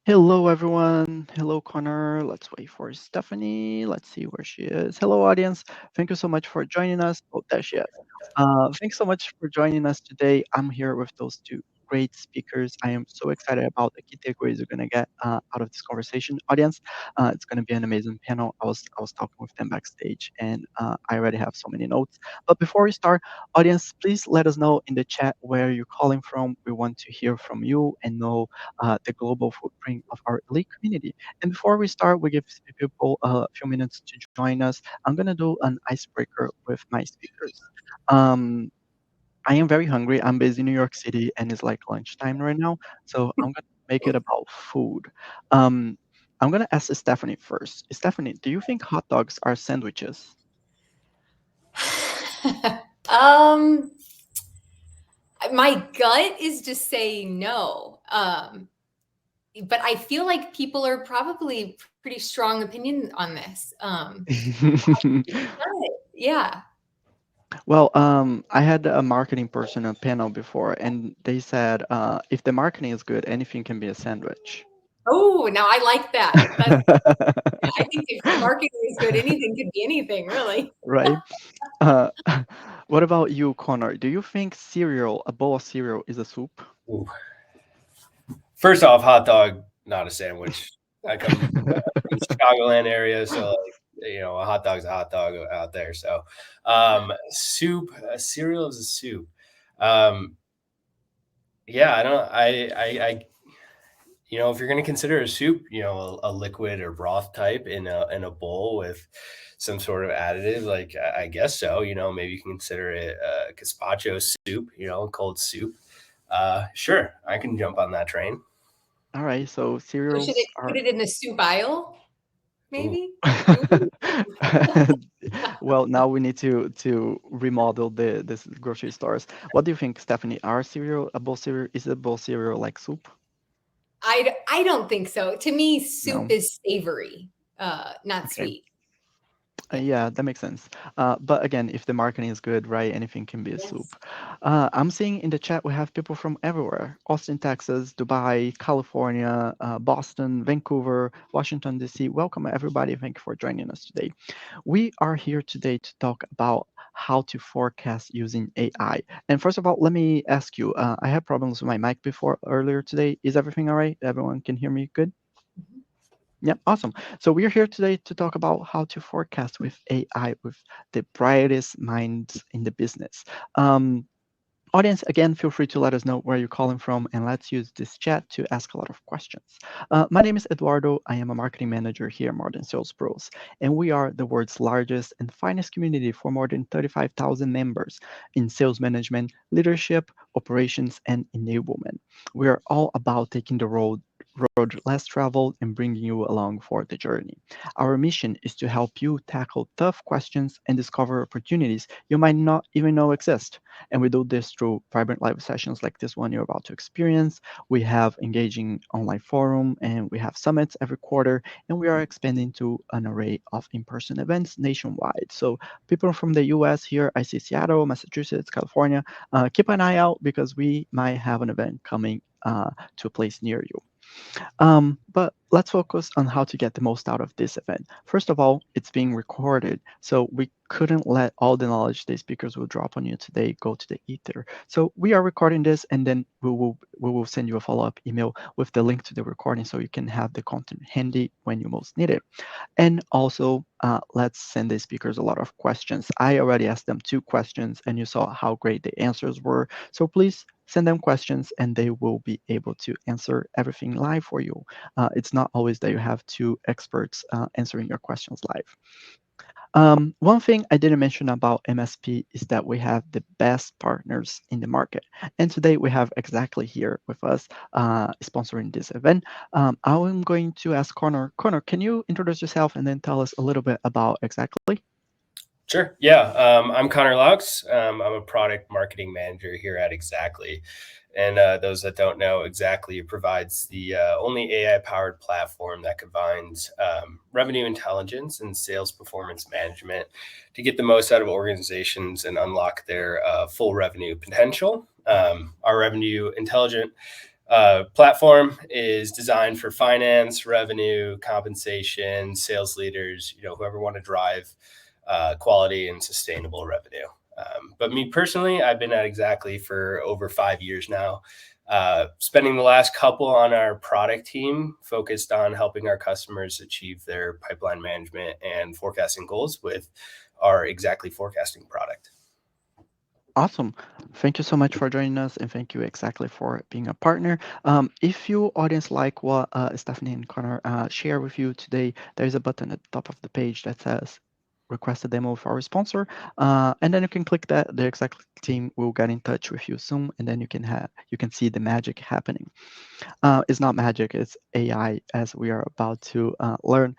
Hello, everyone. Hello, Connor. Let's wait for Stephanie. Let's see where she is. Hello, audience. Thank you so much for joining us. Oh, there she is. Thanks so much for joining us today. I'm here with those two great speakers. I am so excited about the key takeaways you're going to get out of this conversation, audience. It's going to be an amazing panel. I was talking with them backstage, and I already have so many notes. But before we start, audience, please let us know in the chat where you're calling from. We want to hear from you and know the global footprint of our elite community. And before we start, we give people a few minutes to join us. I'm going to do an icebreaker with my speakers. Um, I am very hungry. I'm based in New York City and it's like lunchtime right now. So I'm going to make it about food. Um, I'm going to ask Stephanie first. Stephanie, do you think hot dogs are sandwiches? um, my gut is just saying no. But I feel like people are probably pretty strong opinion on this. Yeah. Well, I had a marketing person on a panel before, and they said if the marketing is good, anything can be a sandwich. Oh, now I like that. I think if the marketing is good, anything could be anything, really. Right? Uh, what about you, Connor? Do you think cereal, a bowl of cereal, is a soup? Ooh. First off, hot dog, not a sandwich. I come from the Chicagoland area, so a hot dog's a hot dog out there. So, soup, a cereal is a soup. Um, yeah, I don't. If you're going to consider a soup, a liquid or broth type in a bowl with some sort of additive, like I guess so. Maybe you can consider it a gazpacho soup. Cold soup. Sure, I can jump on that train. All right, so So should cereals it are. put it in the soup aisle? Ooh. Maybe. Well, now we need to remodel this grocery stores. What do you think, Stephanie? Are cereal a bowl cereal? Is a bowl cereal like soup? I don't think so. To me, soup No. is savory, not Okay. sweet. Yeah, that makes sense. But again, if the marketing is good, right, anything can be a soup. Yes. I'm seeing in the chat we have people from everywhere: Austin, Texas, Dubai, California, Boston, Vancouver, Washington, D.C. Welcome, everybody. Thank you for joining us today. We are here today to talk about how to forecast using AI. And first of all, let me ask you, I had problems with my mic before earlier today. Is everything all right? Everyone can hear me good? Mhm. Yeah, awesome. So we're here today to talk about how to forecast with AI with the brightest minds in the business. Um, Audience, again, feel free to let us know where you're calling from, and let's use this chat to ask a lot of questions. My name is Eduardo. I am a marketing manager here at Modern Sales Pros, and we are the world's largest and finest community for more than 35,000 members in sales management, leadership, operations, and enablement. We are all about taking the road less traveled and bringing you along for the journey. Our mission is to help you tackle tough questions and discover opportunities you might not even know exist. And we do this through vibrant live sessions like this one you're about to experience. We have engaging online forum and we have summits every quarter, and we are expanding to an array of in-person events nationwide. So people from the US here, I see Seattle, Massachusetts, California, keep an eye out because we might have an event coming to a place near you. But let's focus on how to get the most out of this event. First of all, it's being recorded, so we couldn't let all the knowledge the speakers will drop on you today go to the ether. So we are recording this, and then we will send you a follow-up email with the link to the recording, so you can have the content handy when you most need it. And also, let's send the speakers a lot of questions. I already asked them 2 questions, and you saw how great the answers were. So please send them questions, and they will be able to answer everything live for you. It's not always that you have 2 experts answering your questions live. One thing I didn't mention about MSP is that we have the best partners in the market. And today we have exactly here with us sponsoring this event. I'm going to ask Connor. Connor, can you introduce yourself and then tell us a little bit about exactly? Sure. Yeah. I'm Connor Loucks. I'm a product marketing manager here at Exactly. And those that don't know, Exactly provides the only AI-powered platform that combines revenue intelligence and sales performance management to get the most out of organizations and unlock their full revenue potential. Our revenue intelligent platform is designed for finance, revenue, compensation, sales leaders, whoever want to drive quality and sustainable revenue. But me personally, I've been at Exactly for over 5 years now, spending the last couple on our product team, focused on helping our customers achieve their pipeline management and forecasting goals with our Exactly forecasting product. Awesome. Thank you so much for joining us, and thank you exactly for being a partner. If you audience like what Stephanie and Connor share with you today, there is a button at the top of the page that says request a demo for our sponsor, and then you can click that. The Exactly team will get in touch with you soon, and then you can see the magic happening. It's not magic, it's AI, as we are about to learn.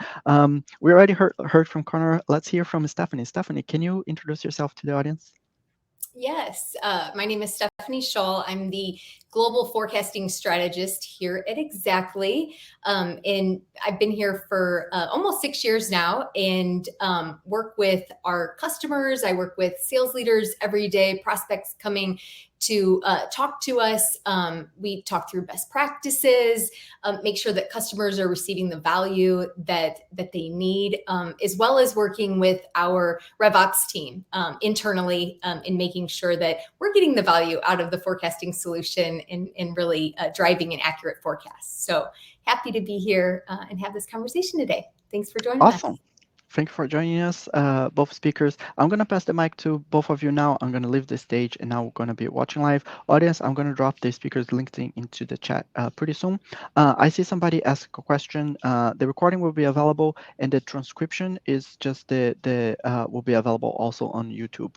We already heard from Connor. Let's hear from Stephanie. Stephanie, can you introduce yourself to the audience? Yes, my name is Stephanie Schall. I'm the Global Forecasting Strategist here at Exactly. And I've been here for almost 6 years now, and work with our customers. I work with sales leaders every day, prospects coming to talk to us. We talk through best practices, make sure that customers are receiving the value that they need, as well as working with our RevOps team internally in making sure that we're getting the value out of the forecasting solution and really driving an accurate forecast. So happy to be here and have this conversation today. Thanks for joining us. Awesome. Thank you for joining us, both speakers. I'm going to pass the mic to both of you now. I'm going to leave the stage, and now we're going to be watching live. Audience, I'm going to drop the speakers' LinkedIn into the chat pretty soon. I see somebody ask a question. The recording will be available, and the transcription is just will be available also on YouTube,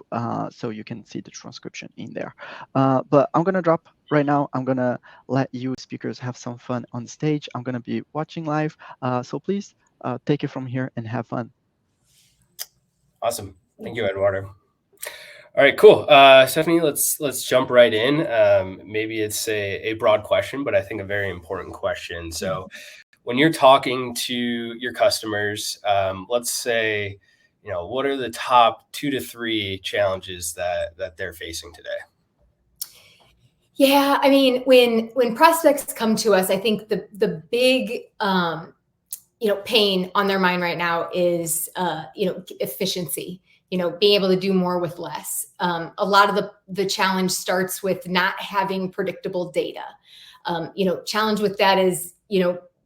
so you can see the transcription in there. But I'm going to drop right now. I'm going to let you speakers have some fun on stage. I'm going to be watching live, so please take it from here and have fun. Awesome. Thank you, Eduardo. All right, cool. Stephanie, let's jump right in. Maybe it's a broad question, but I think a very important question. So when you're talking to your customers, let's say, what are the top 2 to 3 challenges that they're facing today? Yeah, I mean, when prospects come to us, I think the big pain on their mind right now is efficiency. Being able to do more with less. A lot of the challenge starts with not having predictable data. Challenge with that is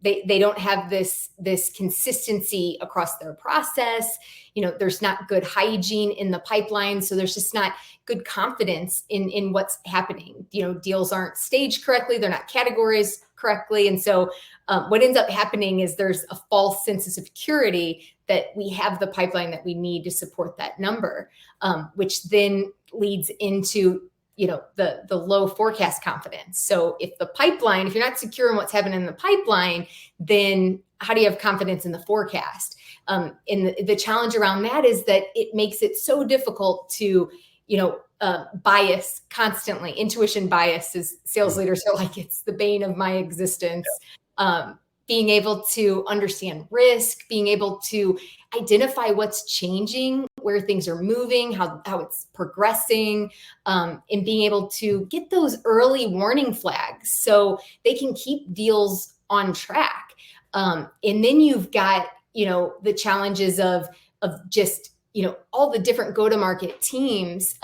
they don't have this consistency across their process. There's not good hygiene in the pipeline, so there's just not good confidence in what's happening. Deals aren't staged correctly, they're not categorized correctly, and so what ends up happening is there's a false sense of security that we have the pipeline that we need to support that number, which then leads into the low forecast confidence. So if you're not secure in what's happening in the pipeline, then how do you have confidence in the forecast? And the challenge around that is that it makes it so difficult to bias constantly. Intuition bias, as sales leaders are like, it's the bane of my existence. Being able to understand risk, being able to identify what's changing, where things are moving, how it's progressing, and being able to get those early warning flags so they can keep deals on track. And then you've got, the challenges of just, all the different go-to-market teams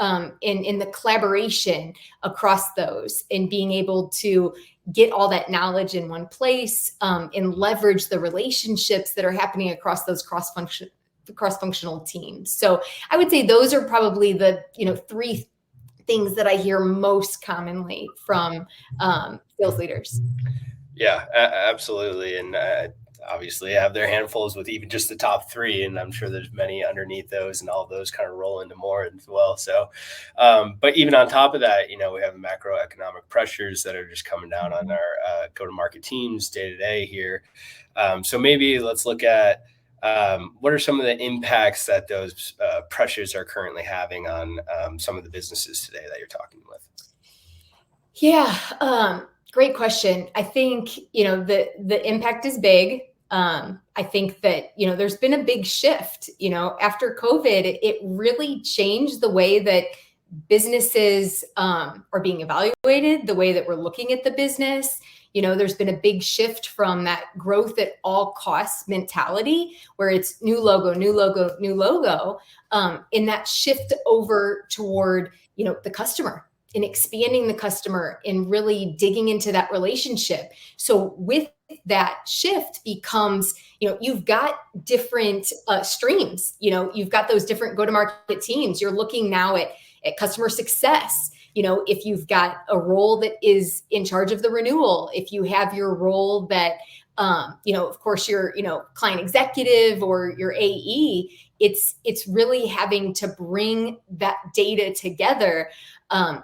in the collaboration across those, and being able to get all that knowledge in one place and leverage the relationships that are happening across those cross-functional teams. So I would say those are probably the 3 things that I hear most commonly from sales leaders. Yeah, absolutely. And obviously have their handfuls with even just the top 3, and I'm sure there's many underneath those, and all of those kind of roll into more as well. So, but even on top of that, we have macroeconomic pressures that are just coming down on our go-to-market teams day to day here. So maybe let's look at what are some of the impacts that those pressures are currently having on some of the businesses today that you're talking with. Yeah, great question. I think the impact is big. I think that, there's been a big shift, after COVID, it really changed the way that businesses are being evaluated, the way that we're looking at the business. There's been a big shift from that growth at all costs mentality, where it's new logo, new logo, new logo, in that shift over toward, the customer and expanding the customer and really digging into that relationship. So with that shift becomes, you've got different streams, you've got those different go-to-market teams. You're looking now at customer success. If you've got a role that is in charge of the renewal, if you have your role that, of course, your, client executive or your AE, it's really having to bring that data together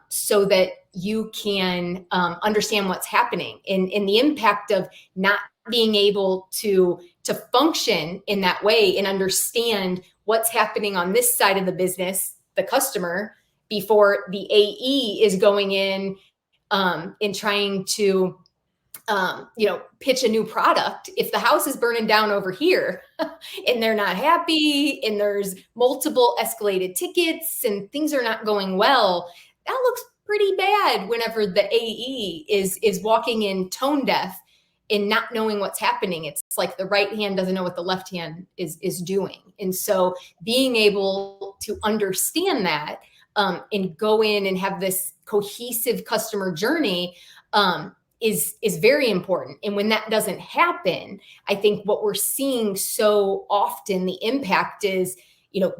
so that you can understand what's happening and the impact of not being able to function in that way and understand what's happening on this side of the business, the customer, before the AE is going in and trying to, pitch a new product. If the house is burning down over here and they're not happy and there's multiple escalated tickets and things are not going well, that looks pretty bad whenever the AE is walking in tone deaf and not knowing what's happening. It's like the right hand doesn't know what the left hand is doing. And so being able to understand that and go in and have this cohesive customer journey is very important. And when that doesn't happen, I think what we're seeing so often, the impact is,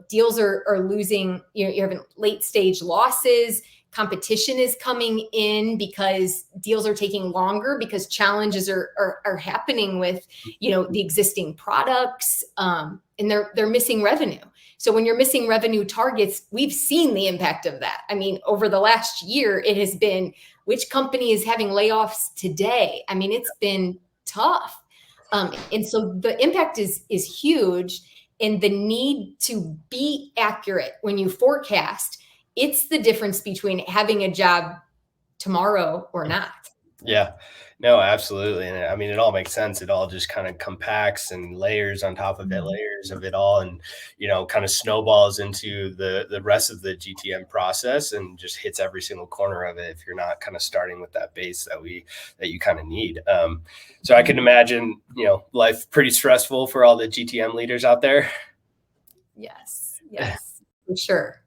deals are losing, you're having late stage losses. Competition is coming in because deals are taking longer because challenges are happening with, the existing products, and they're missing revenue. So when you're missing revenue targets, we've seen the impact of that. I mean, over the last year, it has been, which company is having layoffs today? I mean, it's been tough. And so the impact is huge, and the need to be accurate when you forecast, it's the difference between having a job tomorrow or not. Yeah, no, absolutely. And I mean, it all makes sense. It all just kind of compacts and layers on top of it, layers of it all, and, kind of snowballs into the rest of the GTM process and just hits every single corner of it if you're not kind of starting with that base that you kind of need. So I can imagine, life pretty stressful for all the GTM leaders out there. Yes, for sure.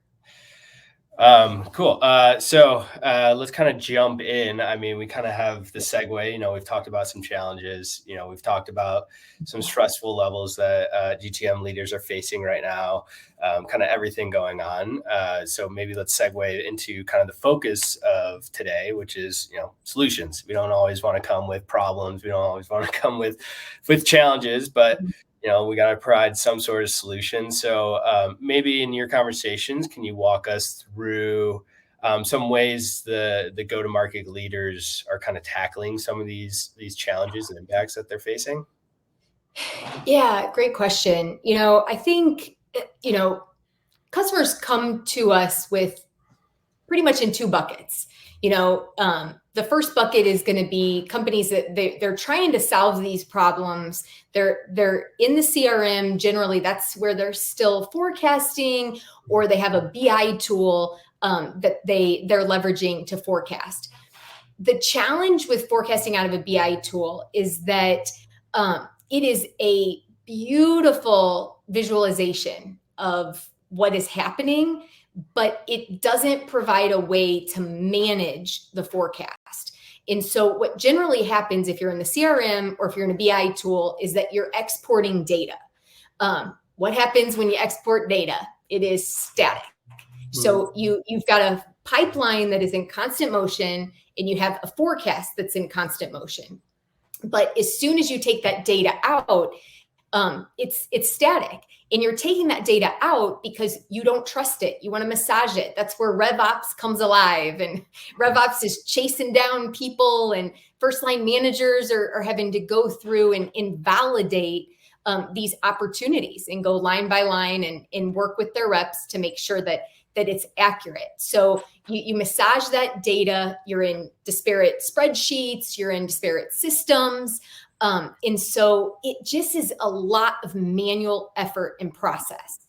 Cool. So let's kind of jump in. I mean, we kind of have the segue, we've talked about some challenges, we've talked about some stressful levels that GTM leaders are facing right now, kind of everything going on. So maybe let's segue into kind of the focus of today, which is, solutions. We don't always want to come with problems. We don't always want to come with challenges, but we got to provide some sort of solution. So maybe in your conversations, can you walk us through some ways the go-to-market leaders are kind of tackling some of these challenges and impacts that they're facing? Yeah, great question. I think, customers come to us with pretty much in two buckets. The first bucket is going to be companies that they're trying to solve these problems. They're in the CRM. Generally, that's where they're still forecasting, or they have a BI tool that they're leveraging to forecast. The challenge with forecasting out of a BI tool is that it is a beautiful visualization of what is happening, but it doesn't provide a way to manage the forecast. And so what generally happens if you're in the CRM or if you're in a BI tool is that you're exporting data. What happens when you export data? It is static. So you've got a pipeline that is in constant motion, and you have a forecast that's in constant motion. But as soon as you take that data out, it's static. And you're taking that data out because you don't trust it. You want to massage it. That's where RevOps comes alive. And RevOps is chasing down people, and first line managers are having to go through and validate these opportunities and go line by line and work with their reps to make sure that it's accurate. So you massage that data. You're in disparate spreadsheets. You're in disparate systems. And so it just is a lot of manual effort and process.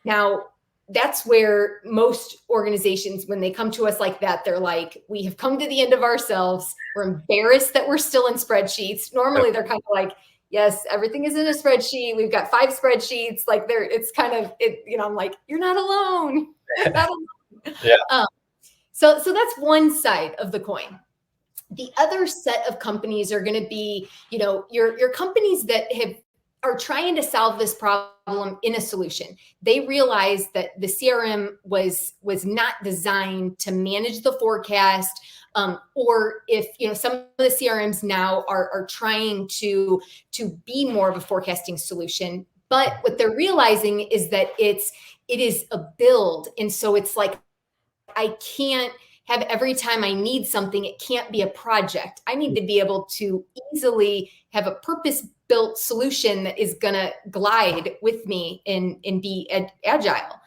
Now, that's where most organizations, when they come to us like that, they're like, we have come to the end of ourselves. We're embarrassed that we're still in spreadsheets. Normally they're kind of like, yes, everything is in a spreadsheet. We've got 5 spreadsheets. Like it's kind of it, I'm like, you're not alone. You're not alone. Yeah. So that's one side of the coin. The other set of companies are going to be, your companies that are trying to solve this problem in a solution. They realize that the CRM was not designed to manage the forecast, or if some of the CRMs now are trying to be more of a forecasting solution. But what they're realizing is that it is a build, and so it's like, I can't have every time I need something, it can't be a project. I need to be able to easily have a purpose-built solution that is going to glide with me and be agile.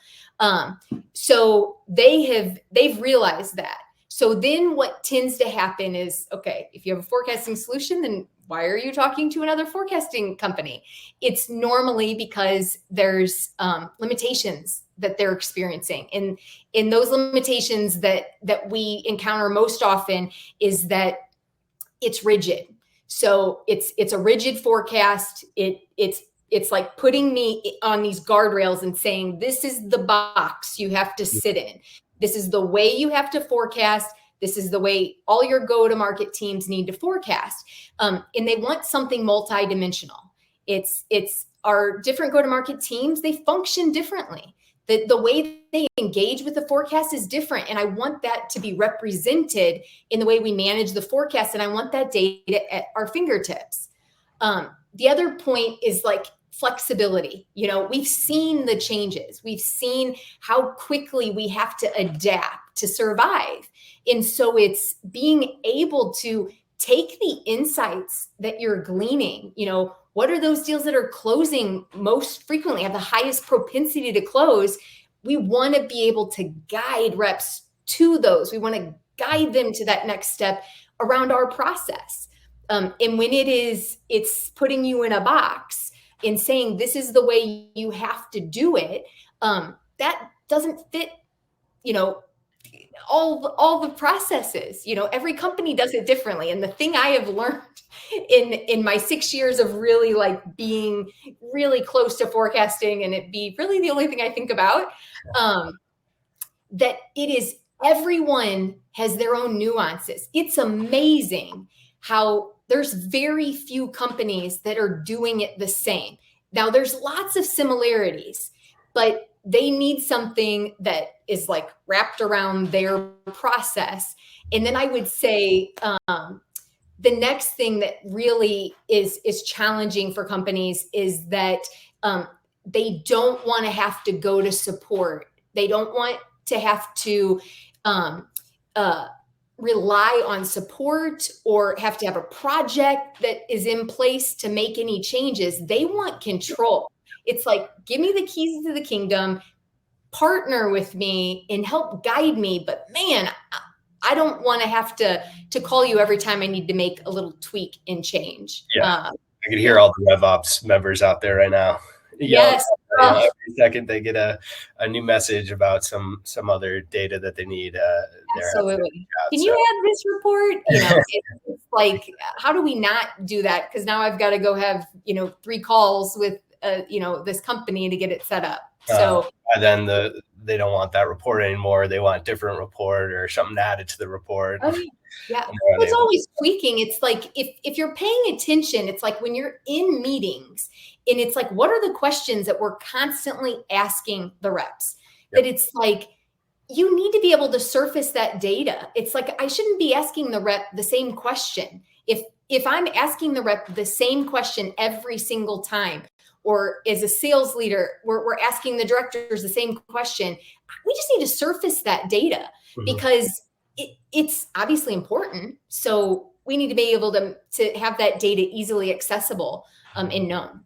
So they've realized that. So then what tends to happen is, okay, if you have a forecasting solution, then why are you talking to another forecasting company? It's normally because there's limitations that they're experiencing. And in those limitations that we encounter most often is that it's rigid. So it's a rigid forecast. It's like putting me on these guardrails and saying, this is the box you have to sit in. This is the way you have to forecast. This is the way all your go-to-market teams need to forecast. And they want something multidimensional. It's our different go-to-market teams, they function differently. The way they engage with the forecast is different. And I want that to be represented in the way we manage the forecast. And I want that data at our fingertips. The other point is like flexibility. We've seen the changes. We've seen how quickly we have to adapt to survive. And so it's being able to take the insights that you're gleaning, what are those deals that are closing most frequently, have the highest propensity to close? We want to be able to guide reps to those. We want to guide them to that next step around our process. And when it's putting you in a box and saying, this is the way you have to do it, that doesn't fit, all the processes. Every company does it differently. And the thing I have learned in my 6 years of really like being really close to forecasting, and it be really the only thing I think about, that it is, everyone has their own nuances. It's amazing how there's very few companies that are doing it the same. Now there's lots of similarities, but they need something that is like wrapped around their process. And then I would say, the next thing that really is challenging for companies is that they don't want to have to go to support. They don't want to have to rely on support or have to have a project that is in place to make any changes. They want control. It's like, give me the keys to the kingdom, partner with me and help guide me. But man, I don't want to have to call you every time I need to make a little tweak and change. Yeah, I could hear all the RevOps members out there right now. Yes. Every second they get a new message about some other data that they need. Absolutely. Can you add this report? It's like, how do we not do that? Because now I've got to go have 3 calls with this company to get it set up. So and then they don't want that report anymore. They want a different report or something added to the report. Oh, yeah. It's always tweaking. It's like, if you're paying attention, it's like when you're in meetings and it's like, what are the questions that we're constantly asking the reps? Yep. That it's like, you need to be able to surface that data. It's like, I shouldn't be asking the rep the same question. If I'm asking the rep the same question every single time, or as a sales leader, we're asking the directors the same question, we just need to surface that data because it's obviously important. So we need to be able to have that data easily accessible and known.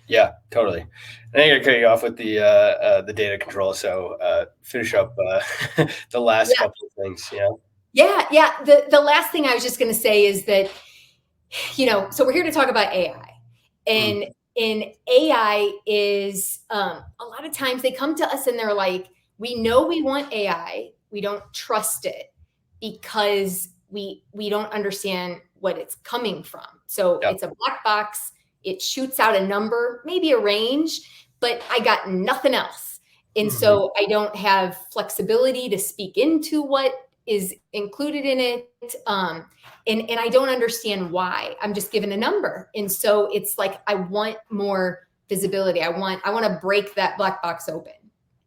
Yeah, totally. I think I cut you off with the data control. So finish up the last couple of things. Yeah. The last thing I was just going to say is that, so we're here to talk about AI. And And AI is a lot of times they come to us and they're like, we know we want AI, we don't trust it because we don't understand what it's coming from. So it's a black box. It shoots out a number, maybe a range, but I got nothing else. And so I don't have flexibility to speak into what is included in it. And I don't understand why. I'm just given a number. And so it's like, I want more visibility. I want to break that black box open.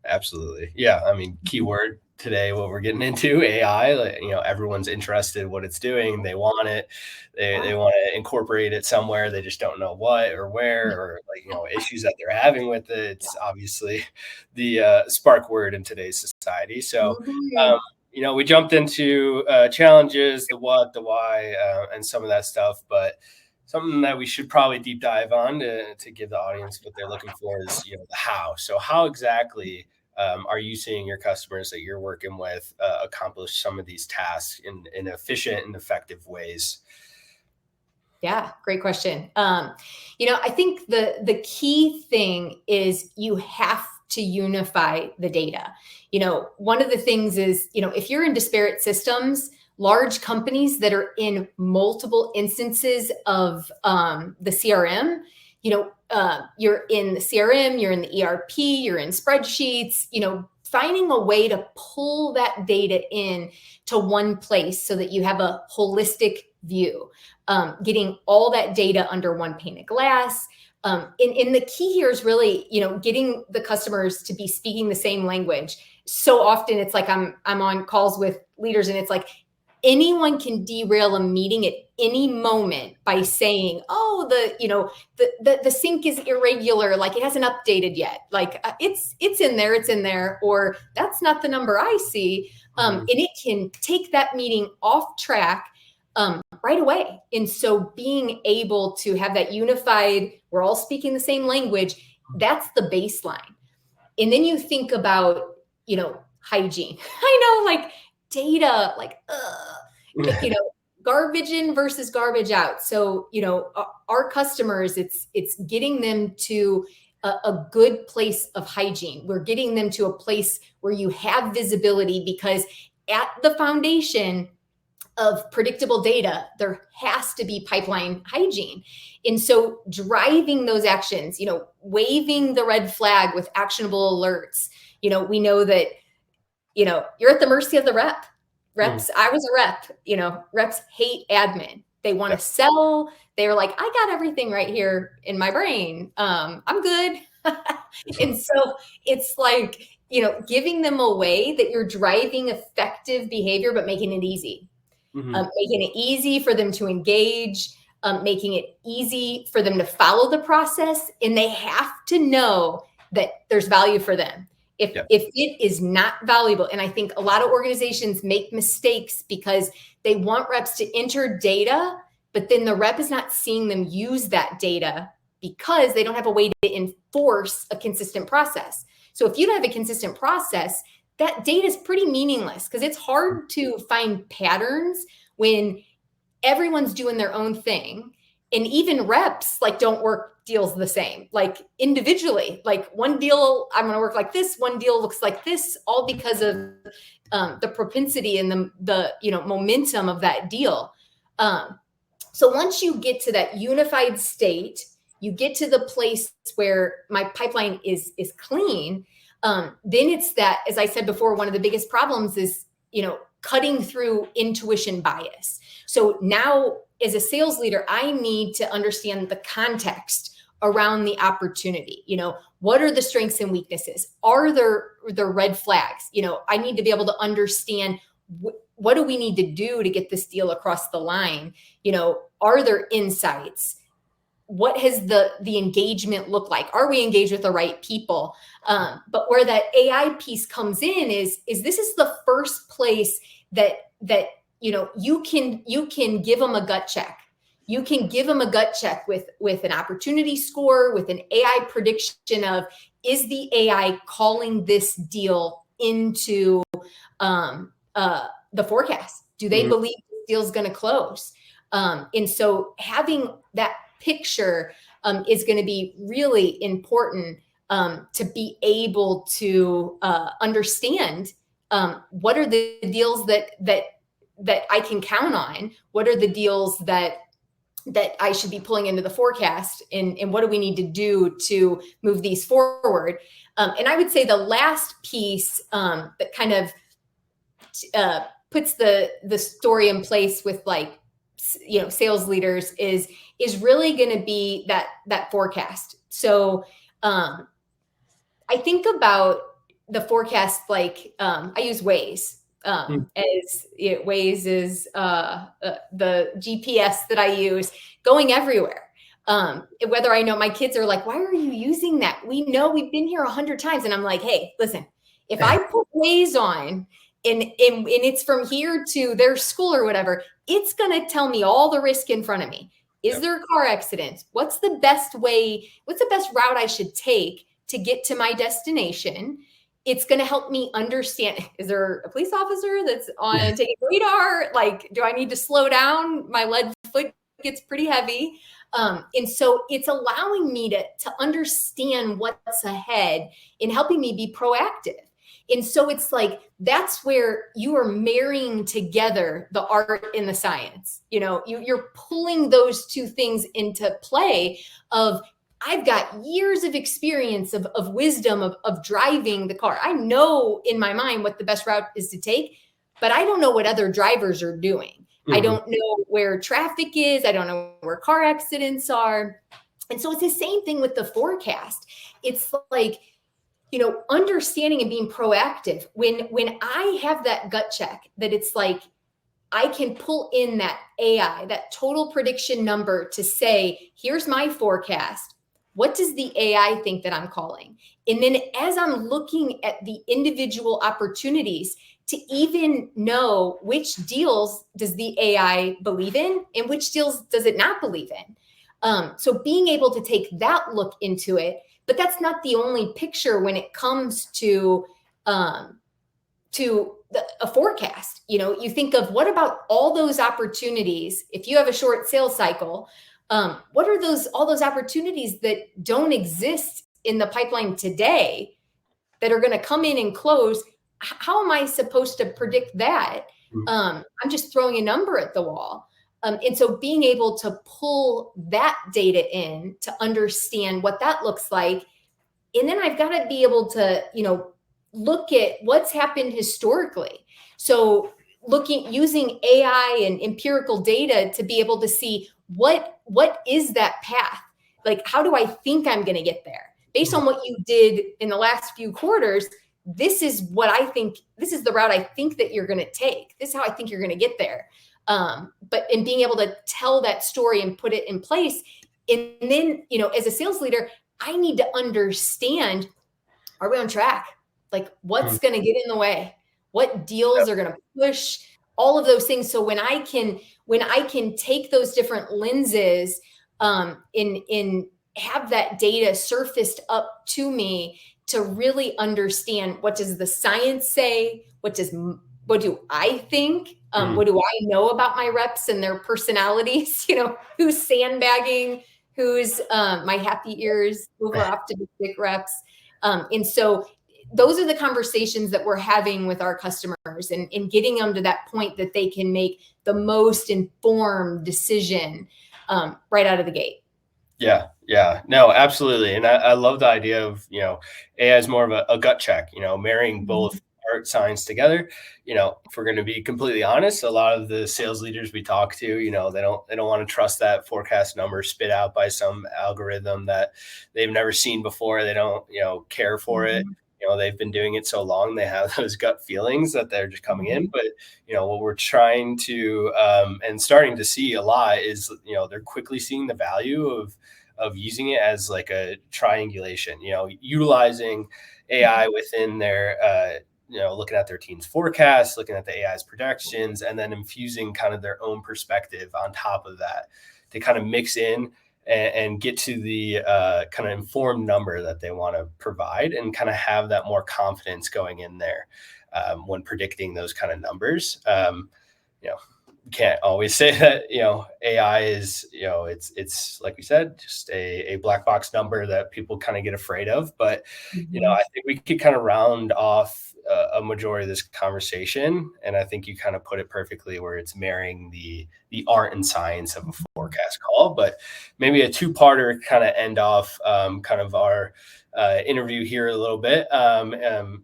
Absolutely. Yeah. I mean, keyword today, what we're getting into, AI, like, you know, everyone's interested in what it's doing. They want it. They want to incorporate it somewhere. They just don't know what or where, or like, you know, issues that they're having with it. It's obviously the spark word in today's society. So, you know, we jumped into challenges, the what, the why, and some of that stuff, but something that we should probably deep dive on to give the audience what they're looking for is, you know, the how. So how exactly are you seeing your customers that you're working with accomplish some of these tasks in efficient and effective ways? Yeah, great question. You know, I think the key thing is you have to unify the data. You know, one of the things is, you know, if you're in disparate systems, large companies that are in multiple instances of the CRM, you know, you're in the CRM, you're in the ERP, you're in spreadsheets, you know, finding a way to pull that data in to one place so that you have a holistic view, getting all that data under one pane of glass. And the key here is really, you know, getting the customers to be speaking the same language. So often it's like I'm on calls with leaders and it's like, anyone can derail a meeting at any moment by saying, "Oh, the sync is irregular, like it hasn't updated yet, like it's in there," or "That's not the number I see," and it can take that meeting off track right away. And so, being able to have that unified, we're all speaking the same language, that's the baseline. And then you think about, you know, hygiene. I know, like data, like, you know, garbage in versus garbage out. So, you know, our customers, it's getting them to a good place of hygiene. We're getting them to a place where you have visibility, because at the foundation of predictable data, there has to be pipeline hygiene. And so driving those actions, you know, waving the red flag with actionable alerts. You know, we know that, you know, you're at the mercy of the rep. Reps, I was a rep, you know, reps hate admin. They want to sell. They're like, I got everything right here in my brain. I'm good. And so it's like, you know, giving them a way that you're driving effective behavior, but making it easy. Making it easy for them to engage, making it easy for them to follow the process. And they have to know that there's value for them. If it is not valuable, and I think a lot of organizations make mistakes because they want reps to enter data, but then the rep is not seeing them use that data because they don't have a way to enforce a consistent process. So if you don't have a consistent process, that data is pretty meaningless, because it's hard to find patterns when everyone's doing their own thing. And even reps like don't work deals the same, like individually, like one deal, I'm going to work like this, one deal looks like this, all because of the propensity and the you know, momentum of that deal. So once you get to that unified state, you get to the place where my pipeline is clean. Then it's that, as I said before, one of the biggest problems is, you know, cutting through intuition bias. So now as a sales leader, I need to understand the context around the opportunity. You know, what are the strengths and weaknesses? Are there red flags? You know, I need to be able to understand what do we need to do to get this deal across the line? You know, are there insights? What has the engagement look like? Are we engaged with the right people? But where that AI piece comes in is this is the first place that you know, you can give them a gut check. You can give them a gut check with an opportunity score, with an AI prediction of, is the AI calling this deal into the forecast? Do they believe this deal is going to close? And so having that picture is going to be really important to be able to understand what are the deals that I can count on, what are the deals that I should be pulling into the forecast, and what do we need to do to move these forward. And I would say the last piece that kind of puts the story in place with like, sales leaders is really going to be that forecast. So I think about the forecast like I use Waze. As Waze is the GPS that I use going everywhere. Whether I know my kids are like, why are you using that? We know we've been here 100 times. And I'm like, hey, listen, if I put Waze on and it's from here to their school or whatever, it's going to tell me all the risk in front of me. Is there a car accident? What's the best route I should take to get to my destination? It's going to help me understand, is there a police officer that's on taking radar? Like, do I need to slow down? My lead foot gets pretty heavy. And so it's allowing me to understand what's ahead and helping me be proactive. And so it's like, that's where you are marrying together the art and the science. You're pulling those two things into play of, I've got years of experience of wisdom of driving the car. I know in my mind what the best route is to take, but I don't know what other drivers are doing. I don't know where traffic is. I don't know where car accidents are. And so it's the same thing with the forecast. It's like, understanding and being proactive. When I have that gut check that it's like, I can pull in that AI, that total prediction number to say, here's my forecast. What does the AI think that I'm calling? And then as I'm looking at the individual opportunities to even know which deals does the AI believe in and which deals does it not believe in. So being able to take that look into it, but that's not the only picture when it comes to a forecast. You think of, what about all those opportunities? If you have a short sales cycle, what are all those opportunities that don't exist in the pipeline today that are going to come in and close? How am I supposed to predict that? I'm just throwing a number at the wall. And so being able to pull that data in to understand what that looks like. And then I've got to be able to, look at what's happened historically. So using AI and empirical data to be able to see what is that path? Like, how do I think I'm going to get there? Based on what you did in the last few quarters, this is what I think, this is the route I think that you're going to take. This is how I think you're going to get there. But in being able to tell that story and put it in place. And then, as a sales leader, I need to understand, are we on track? Like, what's going to get in the way? What deals are going to push? All of those things. So when I can take those different lenses in have that data surfaced up to me to really understand, what does the science say? What do I think? What do I know about my reps and their personalities? Who's sandbagging, who's my happy ears, over optimistic reps. And so those are the conversations that we're having with our customers and getting them to that point that they can make the most informed decision right out of the gate. Yeah, no, absolutely. And I love the idea of, AI is more of a gut check, marrying both art science together. If we're going to be completely honest, a lot of the sales leaders we talk to, they don't want to trust that forecast number spit out by some algorithm that they've never seen before. They don't, care for it. They've been doing it so long, they have those gut feelings that they're just coming in. But, what we're trying to and starting to see a lot is, they're quickly seeing the value of using it as like a triangulation, utilizing AI within their, looking at their team's forecasts, looking at the AI's projections, and then infusing kind of their own perspective on top of that to kind of mix in and get to the kind of informed number that they want to provide, and kind of have that more confidence going in there when predicting those kind of numbers. can't always say that, AI is, it's like we said, just a black box number that people kind of get afraid of. But, I think we could kind of round off a majority of this conversation. And I think you kind of put it perfectly, where it's marrying the art and science of a forecast call. But maybe a two-parter kind of end off kind of our interview here a little bit.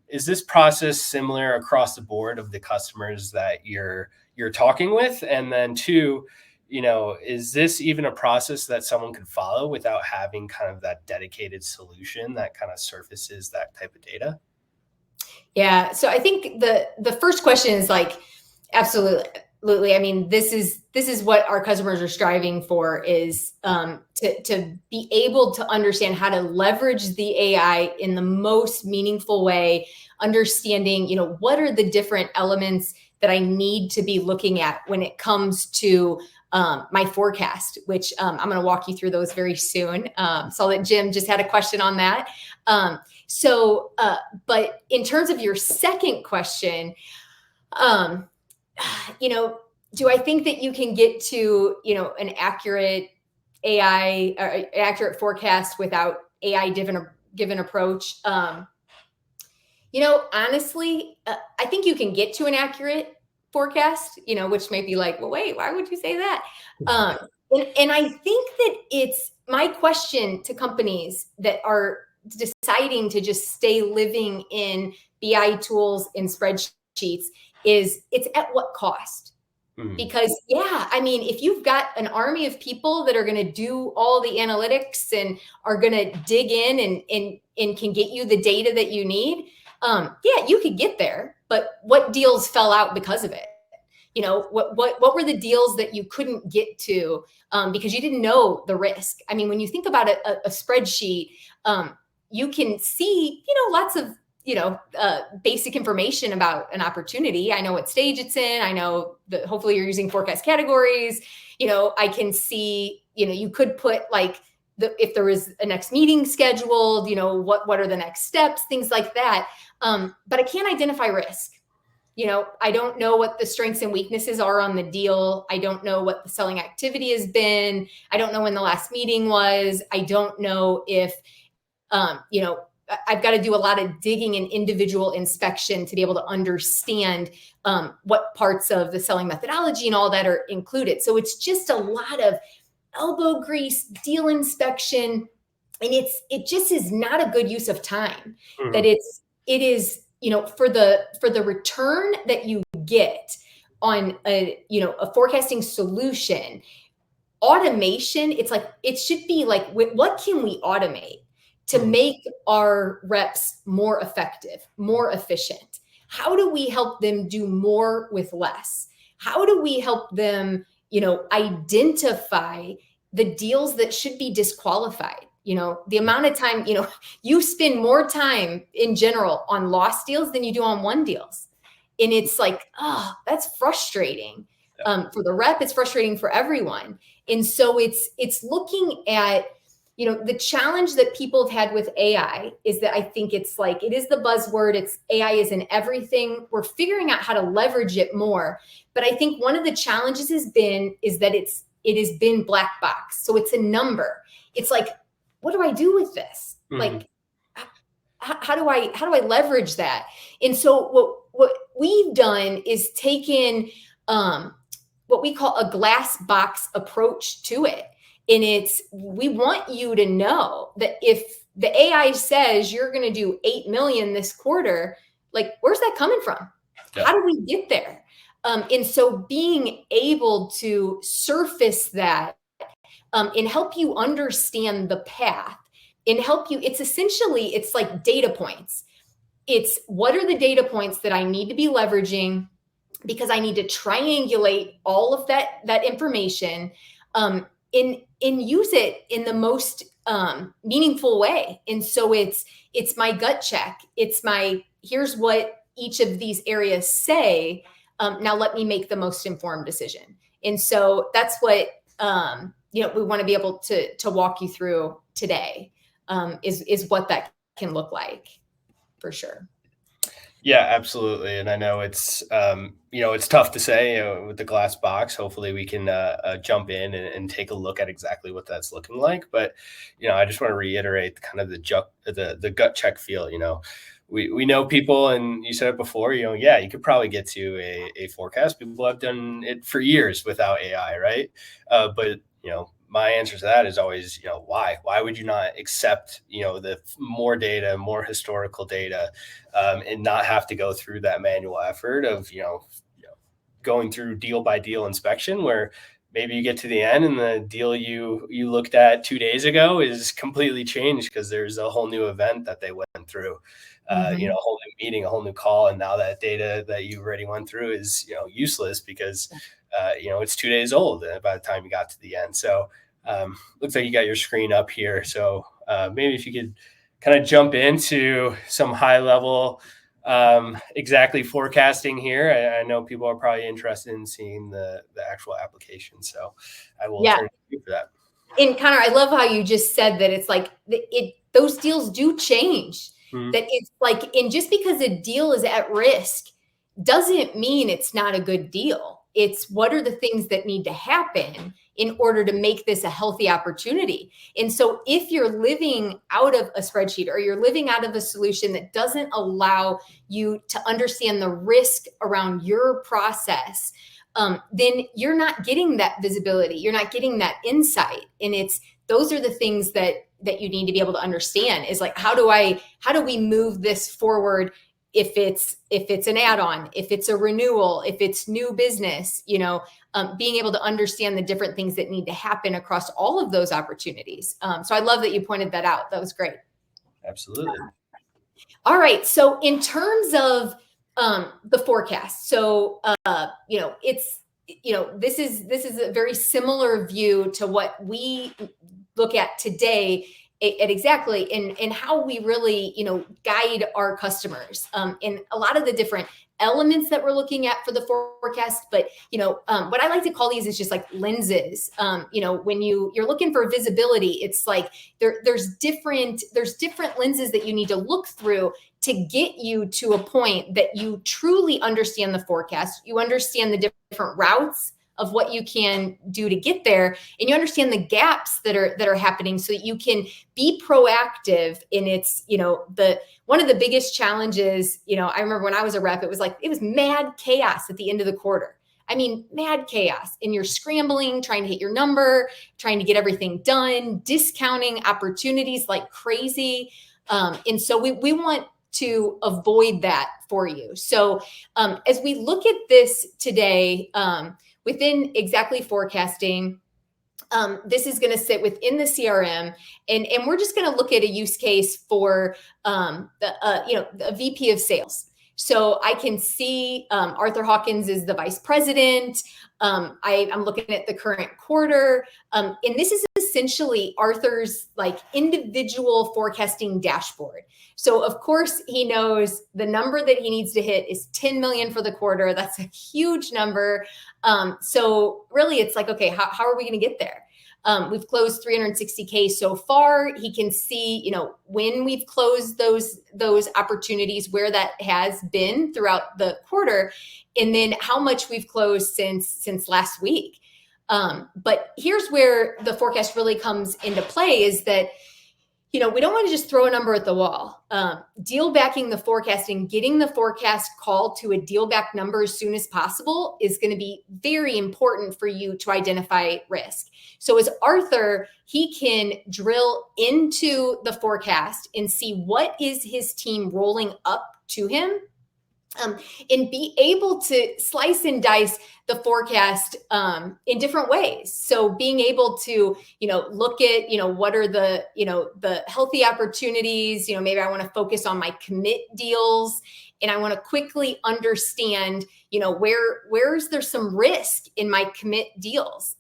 Is this process similar across the board of the customers that you're talking with? And then two, is this even a process that someone could follow without having kind of that dedicated solution that kind of surfaces that type of data? Yeah. So I think the first question is like, absolutely. I mean, this is what our customers are striving for, is to be able to understand how to leverage the AI in the most meaningful way, understanding, what are the different elements that I need to be looking at when it comes to my forecast, which I'm going to walk you through those very soon. Saw that Jim just had a question on that. But in terms of your second question, do I think that you can get to, an accurate AI or accurate forecast without AI given approach? Honestly, I think you can get to an accurate forecast, which may be like, well, wait, why would you say that? And I think that it's my question to companies that are deciding to just stay living in BI tools and spreadsheets is, it's at what cost? Because if you've got an army of people that are going to do all the analytics and are going to dig in and can get you the data that you need, you could get there. But what deals fell out because of it? What were the deals that you couldn't get to because you didn't know the risk? I mean, when you think about a spreadsheet, you can see, lots of basic information about an opportunity. I know what stage it's in. I know that hopefully you're using forecast categories. I can see, you could put like if there was a next meeting scheduled, what are the next steps, things like that. But I can't identify risk. I don't know what the strengths and weaknesses are on the deal. I don't know what the selling activity has been. I don't know when the last meeting was. I don't know if, I've got to do a lot of digging and individual inspection to be able to understand what parts of the selling methodology and all that are included. So it's just a lot of elbow grease, deal inspection, and it just is not a good use of time. Mm-hmm. That it is, for the return that you get on a forecasting solution, automation, it's like, it should be like, what can we automate to make our reps more effective, more efficient? How do we help them do more with less? How do we help them, identify the deals that should be disqualified? The amount of time, you spend more time in general on lost deals than you do on won deals. And it's like, that's frustrating. For the rep, it's frustrating for everyone. And so it's looking at, the challenge that people have had with AI is that I think it's like, it is the buzzword. It's AI is in everything. We're figuring out how to leverage it more. But I think one of the challenges is that it has been black box. So it's a number. It's like, what do I do with this? Mm-hmm. Like, how do I leverage that? And so what we've done is taken what we call a glass box approach to it. And we want you to know that if the AI says you're going to do 8 million this quarter, like, where's that coming from? Yeah. How do we get there? And so being able to surface that and help you understand the path and help you, it's like data points. It's what are the data points that I need to be leveraging because I need to triangulate all of that information and use it in the most meaningful way. And so it's my gut check. It's here's what each of these areas say. Now let me make the most informed decision. And so that's what, we want to be able to walk you through today, is what that can look like, for sure. Yeah, absolutely. And I know it's, it's tough to say, with the glass box. Hopefully we can jump in and take a look at exactly what that's looking like. But, I just want to reiterate kind of the gut check feel, we know people, and you said it before, yeah, you could probably get to a forecast. People have done it for years without AI, right? But, my answer to that is always, why would you not accept, the more data, more historical data, and not have to go through that manual effort of, going through deal by deal inspection, where maybe you get to the end and the deal you looked at 2 days ago is completely changed because there's a whole new event that they went through, a whole new meeting, a whole new call, and now that data that you already went through is useless because it's 2 days old by the time you got to the end. So looks like you got your screen up here. So maybe if you could kind of jump into some high level exactly forecasting here. I know people are probably interested in seeing the actual application. So I will turn to you for that. And Connor, I love how you just said that it's like those deals do change. Mm-hmm. That it's like, and just because a deal is at risk doesn't mean it's not a good deal. It's what are the things that need to happen in order to make this a healthy opportunity. And so if you're living out of a spreadsheet or you're living out of a solution that doesn't allow you to understand the risk around your process, then you're not getting that visibility. You're not getting that insight. And those are the things that you need to be able to understand is like, how do we move this forward? If it's an add-on, if it's a renewal, if it's new business, being able to understand the different things that need to happen across all of those opportunities. So I love that you pointed that out. That was great. Absolutely. All right. So in terms of the forecast, so this is a very similar view to what we look at today at Exactly and how we really, guide our customers in a lot of the different elements that we're looking at for the forecast. But, what I like to call these is just like lenses. When you're looking for visibility, it's like there's different lenses that you need to look through to get you to a point that you truly understand the forecast. You understand the different routes of what you can do to get there, and you understand the gaps that are happening so that you can be proactive. And it's, one of the biggest challenges, I remember when I was a rep, it was mad chaos at the end of the quarter. I mean, mad chaos. And you're scrambling, trying to hit your number, trying to get everything done, discounting opportunities like crazy. And so we want to avoid that for you. So as we look at this today, within Exactly Forecasting, this is going to sit within the CRM, and we're just going to look at a use case for the VP of sales. So I can see Arthur Hawkins is the vice president. I'm looking at the current quarter, and this is essentially Arthur's like individual forecasting dashboard. So of course he knows the number that he needs to hit is 10 million for the quarter. That's a huge number. So really it's like, okay, how are we going to get there? We've closed 360K so far. He can see, when we've closed those opportunities, where that has been throughout the quarter, and then how much we've closed since last week. But here's where the forecast really comes into play is that, we don't want to just throw a number at the wall. Deal backing the forecasting, getting the forecast called to a deal back number as soon as possible is going to be very important for you to identify risk. So as Arthur, he can drill into the forecast and see what is his team rolling up to him, and be able to slice and dice the forecast in different ways. So being able to, look at, what are the healthy opportunities, maybe I want to focus on my commit deals, and I want to quickly understand, where is there some risk in my commit deals,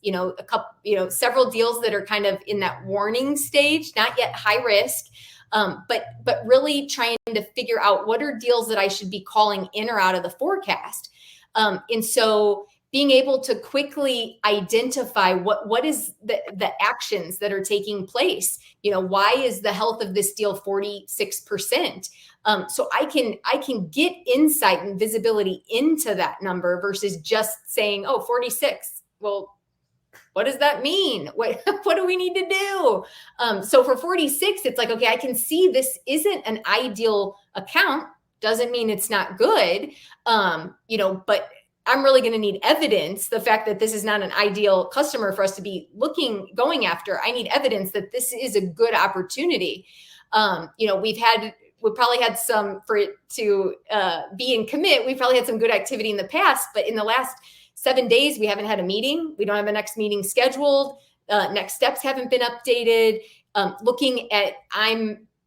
several deals that are kind of in that warning stage, not yet high risk. But really trying to figure out what are deals that I should be calling in or out of the forecast. And so being able to quickly identify what is the actions that are taking place. Why is the health of this deal 46%? So I can get insight and visibility into that number versus just saying, oh, 46. Well, what does that mean? What do we need to do? So for 46, it's like, okay, I can see this isn't an ideal account. Doesn't mean it's not good. But I'm really going to need evidence. The fact that this is not an ideal customer for us to be going after. I need evidence that this is a good opportunity. We probably had some, for it to be in commit, we probably had some good activity in the past, but in the last 7 days, we haven't had a meeting. We don't have a next meeting scheduled. Next steps haven't been updated. Looking at,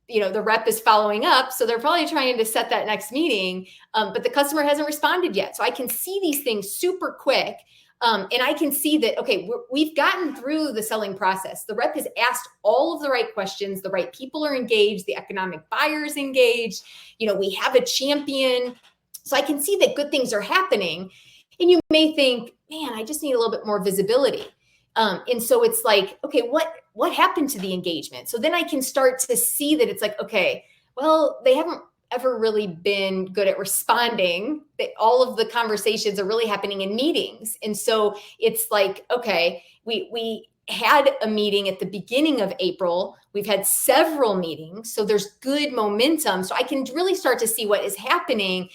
the rep is following up. So they're probably trying to set that next meeting, but the customer hasn't responded yet. So I can see these things super quick. And I can see that, okay, we've gotten through the selling process. The rep has asked all of the right questions. The right people are engaged. The economic buyer is engaged. We have a champion. So I can see that good things are happening. And you may think, man, I just need a little bit more visibility. And so it's like, okay, what happened to the engagement? So then I can start to see that it's like, okay, well, they haven't ever really been good at responding. All of the conversations are really happening in meetings. And so it's like, okay, we had a meeting at the beginning of April. We've had several meetings. So there's good momentum. So I can really start to see what is happening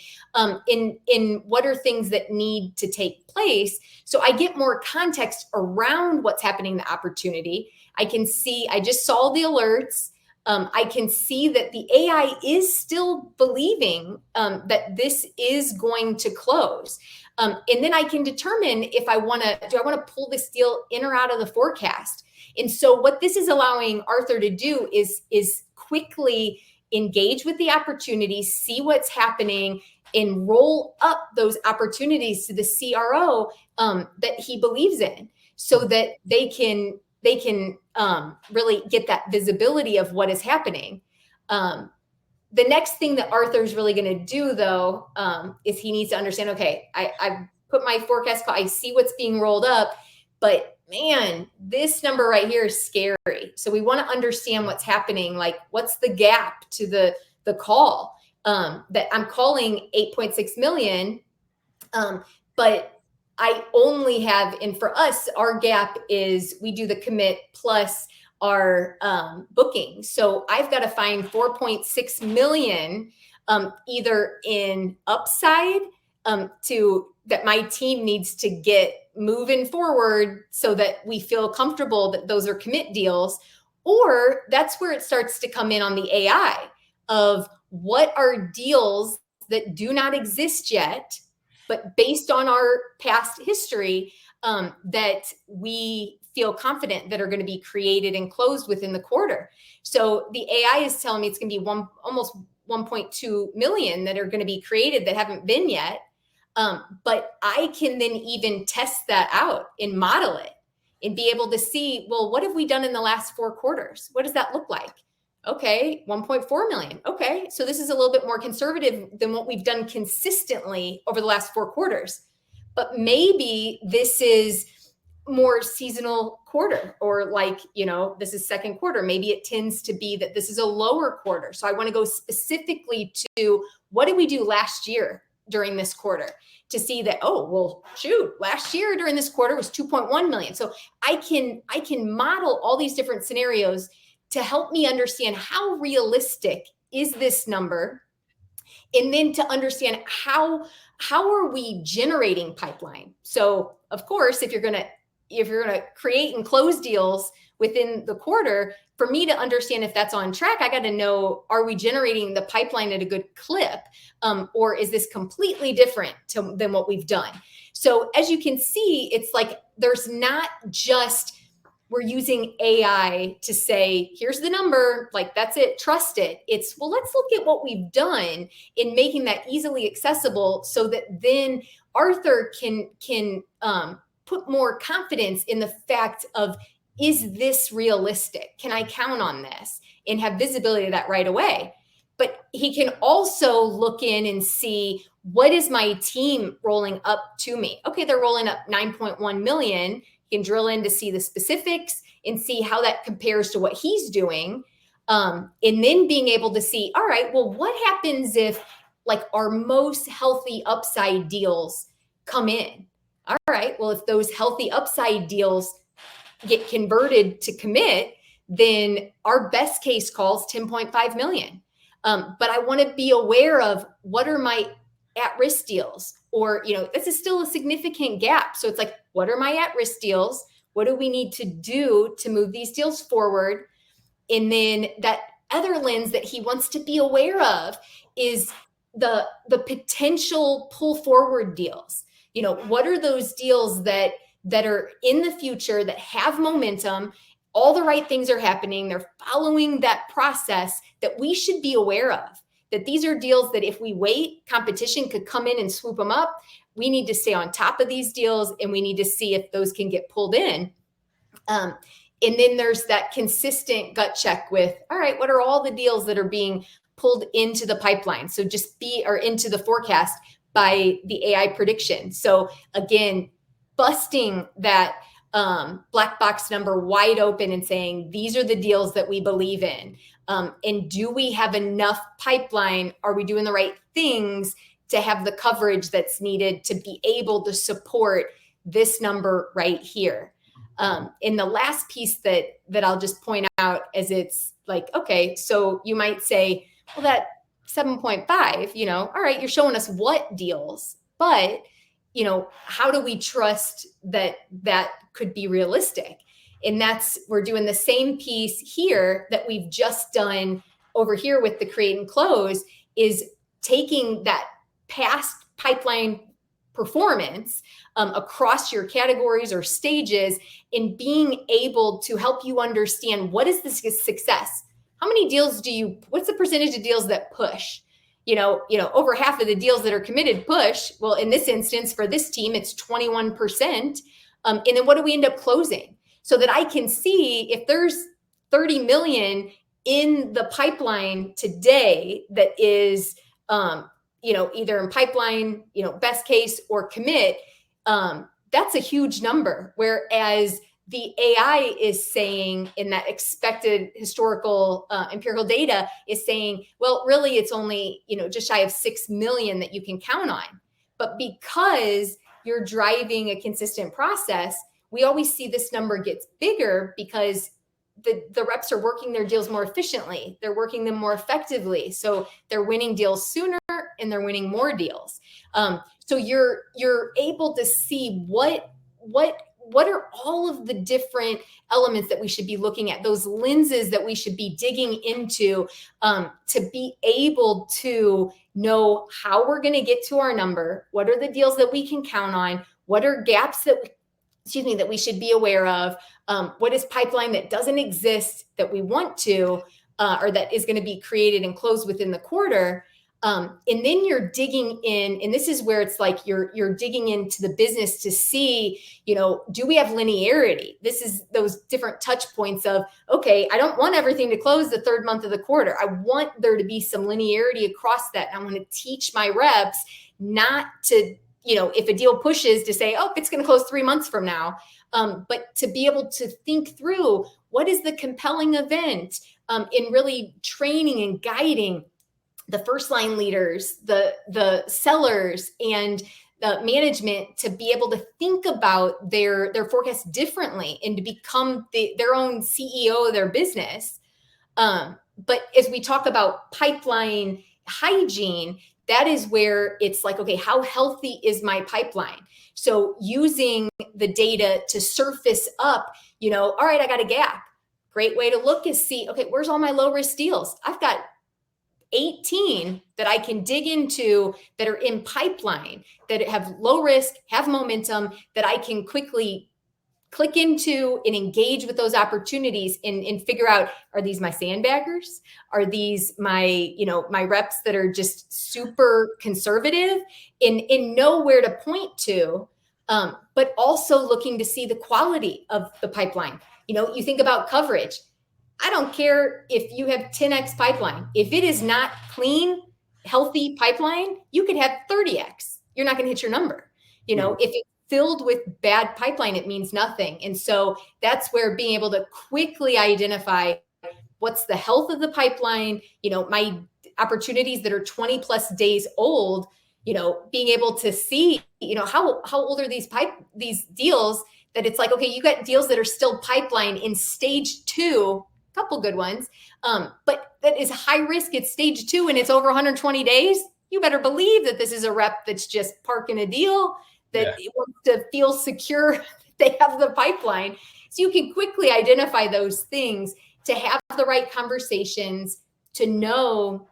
in what are things that need to take place. So I get more context around what's happening in the opportunity. I just saw the alerts. I can see that the AI is still believing that this is going to close. And then I can determine if do I want to pull this deal in or out of the forecast? And so what this is allowing Arthur to do is quickly engage with the opportunity, see what's happening, and roll up those opportunities to the CRO that he believes in, so that they can really get that visibility of what is happening. The next thing that Arthur's really going to do, though, is he needs to understand, okay, I put my forecast call, I see what's being rolled up, but man, this number right here is scary. So we want to understand what's happening. Like, what's the gap to the call? That I'm calling 8.6 million, but I only have, and for us, our gap is we do the commit plus our booking. So I've got to find 4.6 million either in upside that my team needs to get moving forward so that we feel comfortable that those are commit deals, or that's where it starts to come in on the AI of what are deals that do not exist yet, but based on our past history, that we feel confident that are going to be created and closed within the quarter. So the AI is telling me it's going to be almost 1.2 million that are going to be created that haven't been yet. But I can then even test that out and model it and be able to see, well, what have we done in the last 4 quarters? What does that look like? Okay, 1.4 million. Okay, so this is a little bit more conservative than what we've done consistently over the last 4 quarters. But maybe this is more seasonal quarter, or like, this is second quarter. Maybe it tends to be that this is a lower quarter. So I want to go specifically to what did we do last year during this quarter to see that, oh, well, shoot, last year during this quarter was 2.1 million. So I can model all these different scenarios to help me understand how realistic is this number, and then to understand how are we generating pipeline. So of course, if you're gonna create and close deals within the quarter, for me to understand if that's on track, I got to know, are we generating the pipeline at a good clip, or is this completely different than what we've done? So as you can see, it's like there's not just we're using AI to say, here's the number, like that's it, trust it. It's, well, let's look at what we've done in making that easily accessible so that then Arthur can put more confidence in the fact of, is this realistic? Can I count on this? And have visibility of that right away. but he can also look in and see, what is my team rolling up to me? Okay, they're rolling up 9.1 million. He can drill in to see the specifics and see how that compares to what he's doing. And then being able to see, all right, well, what happens if like our most healthy upside deals come in? All right, well, if those healthy upside deals get converted to commit, then our best case calls 10.5 million. But I want to be aware of, what are my at-risk deals? Or, this is still a significant gap. So it's like, what are my at-risk deals? What do we need to do to move these deals forward? And then that other lens that he wants to be aware of is the potential pull forward deals. What are those deals that are in the future, that have momentum, all the right things are happening, they're following that process, that we should be aware of, that these are deals that if we wait, competition could come in and swoop them up. We need to stay on top of these deals, and we need to see if those can get pulled in. And then there's that consistent gut check with, all right, what are all the deals that are being pulled into the pipeline? So into the forecast by the AI prediction. So again, busting that black box number wide open and saying, these are the deals that we believe in. And do we have enough pipeline? Are we doing the right things to have the coverage that's needed to be able to support this number right here? And the last piece that I'll just point out, as it's like, okay, so you might say, well, that 7.5, all right, you're showing us what deals, but how do we trust that could be realistic? And we're doing the same piece here that we've just done over here with the create and close, is taking that past pipeline performance across your categories or stages, and being able to help you understand, what is the success? How many deals what's the percentage of deals that push? Over half of the deals that are committed push. Well, in this instance, for this team, it's 21%. And then what do we end up closing? So that I can see if there's 30 million in the pipeline today that is, either in pipeline, best case or commit, that's a huge number. Whereas the AI is saying, in that expected historical empirical data, is saying, well, really it's only, just shy of 6 million that you can count on. But because you're driving a consistent process, we always see this number gets bigger, because the reps are working their deals more efficiently. They're working them more effectively. So they're winning deals sooner, and they're winning more deals. So you're able to see what are all of the different elements that we should be looking at, those lenses that we should be digging into, to be able to know how we're going to get to our number. What are the deals that we can count on? What are gaps that we should be aware of? What is pipeline that doesn't exist that we want to, or that is going to be created and closed within the quarter? And then you're digging in, and this is where it's like you're digging into the business to see, do we have linearity? This is those different touch points of, okay, I don't want everything to close the third month of the quarter. I want there to be some linearity across that. And I want to teach my reps not to, if a deal pushes, to say, oh, it's going to close 3 months from now. But to be able to think through, what is the compelling event, in really training and guiding the first line leaders, the sellers, and the management, to be able to think about their forecast differently, and to become their own CEO of their business. But as we talk about pipeline hygiene, that is where it's like, okay, how healthy is my pipeline? So using the data to surface up, all right, I got a gap. Great way to look is see, okay, where's all my low risk deals? I've got 18 that I can dig into that are in pipeline, that have low risk, have momentum, that I can quickly click into and engage with those opportunities, and figure out, are these my sandbaggers? Are these my, my reps that are just super conservative, and know where to point to, but also looking to see the quality of the pipeline. You think about coverage. I don't care if you have 10x pipeline. If it is not clean, healthy pipeline, you could have 30x. You're not going to hit your number. If it's filled with bad pipeline, it means nothing. And so that's where being able to quickly identify what's the health of the pipeline, my opportunities that are 20 plus days old, being able to see, how old are these deals, that it's like, okay, you got deals that are still pipeline in stage 2, a couple good ones, but that is high risk at stage 2 and it's over 120 days. You better believe that this is a rep that's just parking a deal, that wants to feel secure that they have the pipeline. So you can quickly identify those things to have the right conversations, to know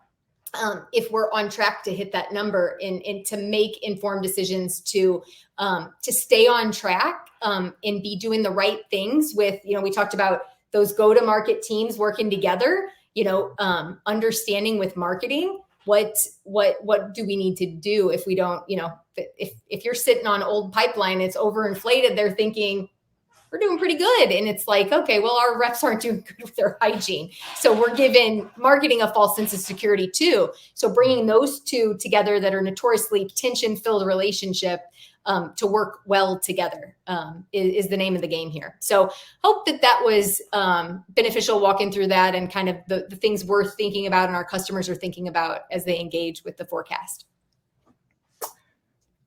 if we're on track to hit that number, and to make informed decisions to stay on track, and be doing the right things with, we talked about those go-to-market teams working together, understanding with marketing, what do we need to do if we don't, if you're sitting on old pipeline, it's overinflated, they're thinking, we're doing pretty good. And it's like, okay, well, our reps aren't doing good with their hygiene. So we're giving marketing a false sense of security too. So bringing those two together that are notoriously tension-filled relationship to work well together is the name of the game here. So hope that was beneficial, walking through that and kind of the things we're thinking about and our customers are thinking about as they engage with the forecast.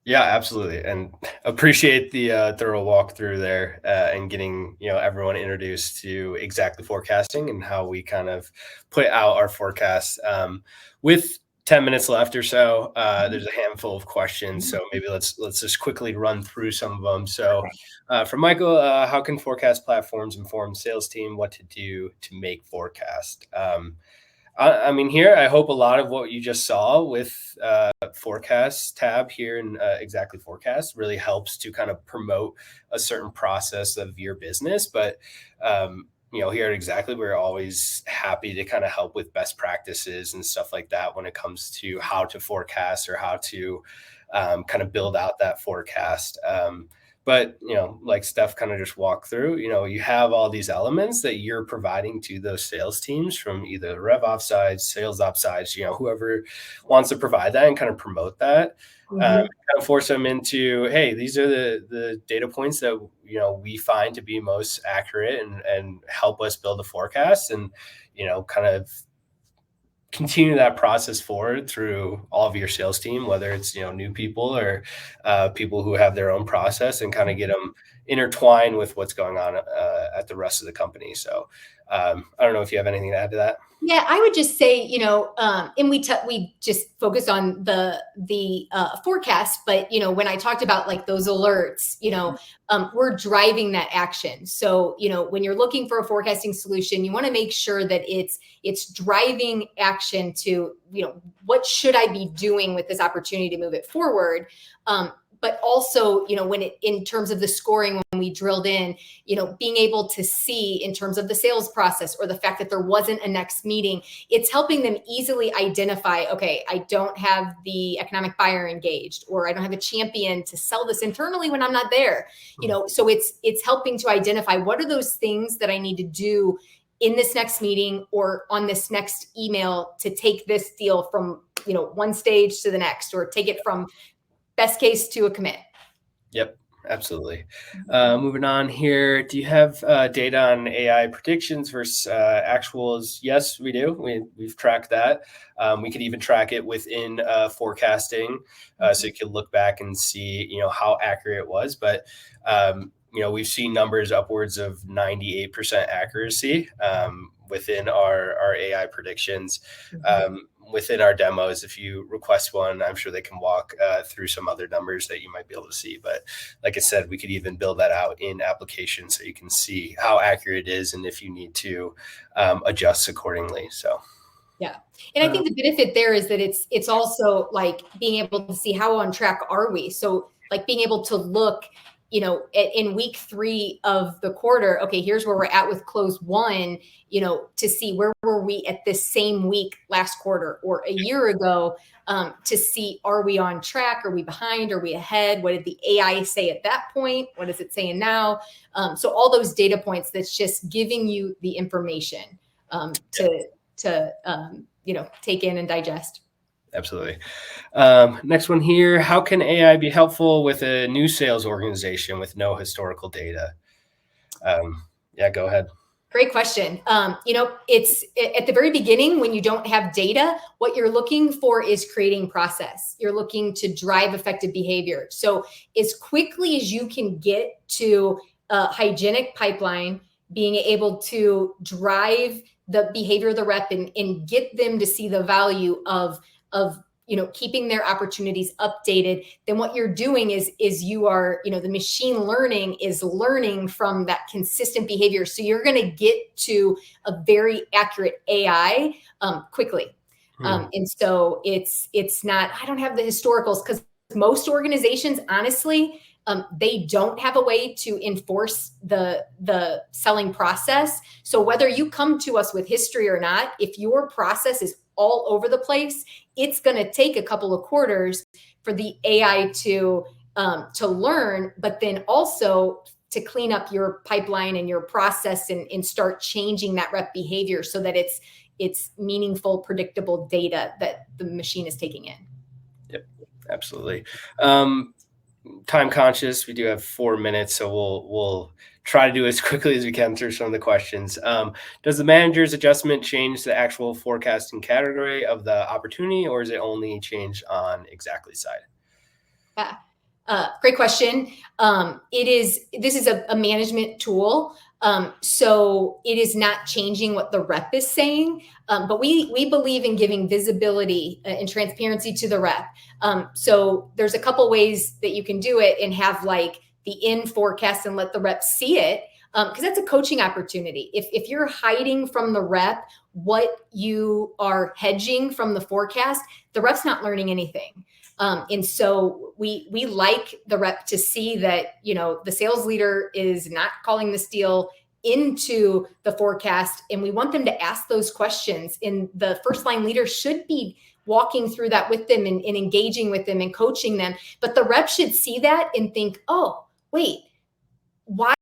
Yeah, absolutely. And appreciate the thorough walkthrough there, and getting, everyone introduced to exactly forecasting and how we kind of put out our forecasts. With 10 minutes left or so, there's a handful of questions. So maybe let's just quickly run through some of them. So from Michael, how can forecast platforms inform sales team what to do to make forecast? I mean, here, I hope a lot of what you just saw with forecast tab here in exactly forecast really helps to kind of promote a certain process of your business. But, here at Exactly, we're always happy to kind of help with best practices and stuff like that when it comes to how to forecast or how to kind of build out that forecast. But, like Steph kind of just walked through, you have all these elements that you're providing to those sales teams from either rev ops sides, sales ops sides, whoever wants to provide that and kind of promote that, kind of force them into, hey, these are the data points that, we find to be most accurate and help us build a forecast, and, kind of continue that process forward through all of your sales team, whether it's, new people or people who have their own process, and kind of get them intertwined with what's going on at the rest of the company. So I don't know if you have anything to add to that. Yeah, I would just say, and we just focus on the forecast, but when I talked about like those alerts, we're driving that action. So when you're looking for a forecasting solution, you want to make sure that it's driving action to what should I be doing with this opportunity to move it forward. But also, when in terms of the scoring, when we drilled in, being able to see in terms of the sales process or the fact that there wasn't a next meeting, it's helping them easily identify, okay, I don't have the economic buyer engaged, or I don't have a champion to sell this internally when I'm not there. So it's helping to identify what are those things that I need to do in this next meeting or on this next email to take this deal from, one stage to the next, or take it from best case to a commit. Yep, absolutely. Moving on here. Do you have data on AI predictions versus actuals? Yes, we do. We've tracked that. We could even track it within forecasting. So you can look back and see, how accurate it was. But, we've seen numbers upwards of 98% accuracy within our AI predictions. Within our demos, if you request one, I'm sure they can walk through some other numbers that you might be able to see. But like I said, we could even build that out in application so you can see how accurate it is and if you need to adjust accordingly. So. Yeah. And I think the benefit there is that it's also like being able to see how on track are we. So like being able to look, in week 3 of the quarter, okay, here's where we're at with close 1, to see where were we at this same week last quarter or a year ago, to see, are we on track? Are we behind? Are we ahead? What did the AI say at that point? What is it saying now? So all those data points, that's just giving you the information. to take in and digest. Absolutely. Next one here. How can AI be helpful with a new sales organization with no historical data? Go ahead. Great question. It's at the very beginning when you don't have data, what you're looking for is creating process. You're looking to drive effective behavior. So as quickly as you can get to a hygienic pipeline, being able to drive the behavior of the rep and get them to see the value of keeping their opportunities updated, then what you're doing is you are, the machine learning is learning from that consistent behavior. So you're going to get to a very accurate AI quickly. And so it's not, I don't have the historicals because most organizations, honestly, they don't have a way to enforce the selling process. So whether you come to us with history or not, if your process is all over the place, it's going to take a couple of quarters for the AI to learn, but then also to clean up your pipeline and your process and start changing that rep behavior so that it's meaningful, predictable data that the machine is taking in. Yep, absolutely. Time conscious. We do have 4 minutes, so we'll try to do as quickly as we can through some of the questions. Does the manager's adjustment change the actual forecasting category of the opportunity, or is it only change on Xactly side? Great question. This is a management tool. So it is not changing what the rep is saying, but we believe in giving visibility and transparency to the rep. So there's a couple ways that you can do it and have like the in forecast and let the rep see it, because that's a coaching opportunity. If you're hiding from the rep what you are hedging from the forecast, the rep's not learning anything. And so we like the rep to see that, the sales leader is not calling this deal into the forecast. And we want them to ask those questions. And the first line leader should be walking through that with them and engaging with them and coaching them. But the rep should see that and think, oh, wait, why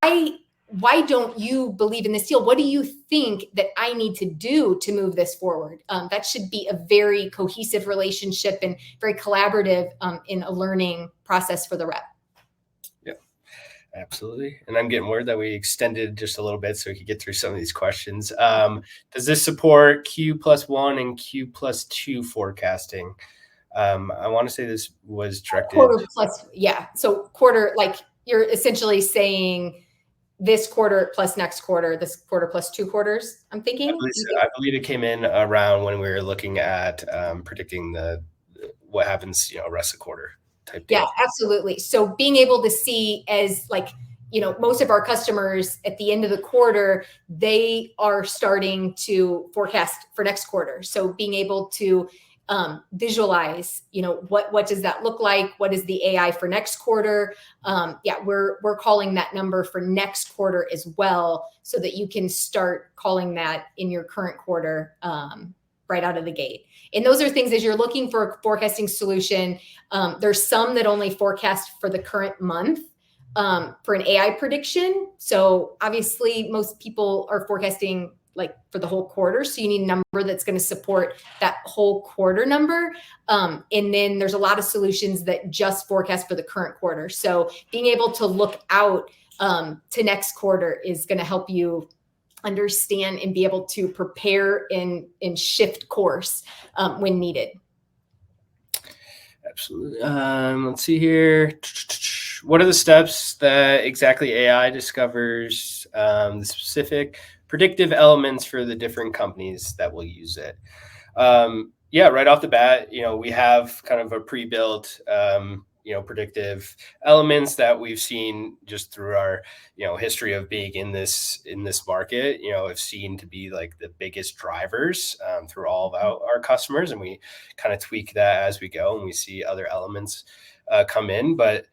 don't you believe in this deal? What do you think that I need to do to move this forward? That should be a very cohesive relationship and very collaborative in a learning process for the rep. Yep, absolutely. And I'm getting word that we extended just a little bit so we could get through some of these questions. Does this support Q+1 and Q+2 forecasting? I want to say this was directed. Quarter plus, yeah. So quarter, like you're essentially saying this quarter plus next quarter, this quarter plus 2 quarters, I'm thinking. I believe it came in around when we were looking at predicting what happens, rest of the quarter type deal. Yeah, absolutely. So being able to see as most of our customers at the end of the quarter, they are starting to forecast for next quarter. So being able to visualize, what does that look like? What is the AI for next quarter? We're calling that number for next quarter as well, so that you can start calling that in your current quarter right out of the gate. And those are things as you're looking for a forecasting solution. There's some that only forecast for the current month for an AI prediction. So obviously most people are forecasting like for the whole quarter. So you need a number that's going to support that whole quarter number. And then there's a lot of solutions that just forecast for the current quarter. So being able to look out to next quarter is going to help you understand and be able to prepare and shift course when needed. Absolutely. Let's see here. What are the steps that Xactly AI discovers the specific predictive elements for the different companies that will use it? Right off the bat, we have kind of a pre-built, predictive elements that we've seen just through our, history of being in this market, have seen to be like the biggest drivers through all of our customers. And we kind of tweak that as we go and we see other elements come in. But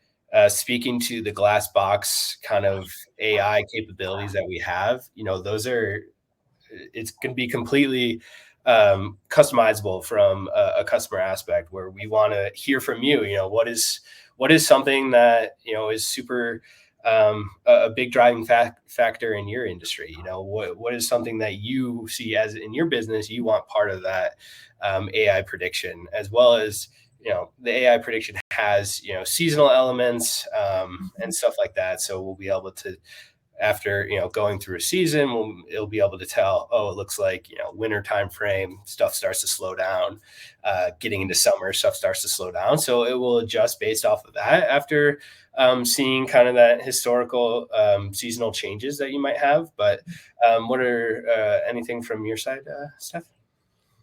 speaking to the glass box kind of AI capabilities that we have, it's going to be completely customizable from a customer aspect, where we want to hear from you. What is something that is super a big driving factor in your industry? You know, what is something that you see as in your business you want part of that AI prediction, as well as, you know, the AI prediction has, you know, seasonal elements and stuff like that. So we'll be able to, after, you know, going through a season, it'll be able to tell, oh, it looks like, you know, winter time frame, stuff starts to slow down. Getting into summer, stuff starts to slow down. So it will adjust based off of that after seeing kind of that historical seasonal changes that you might have. But what are anything from your side, Steph?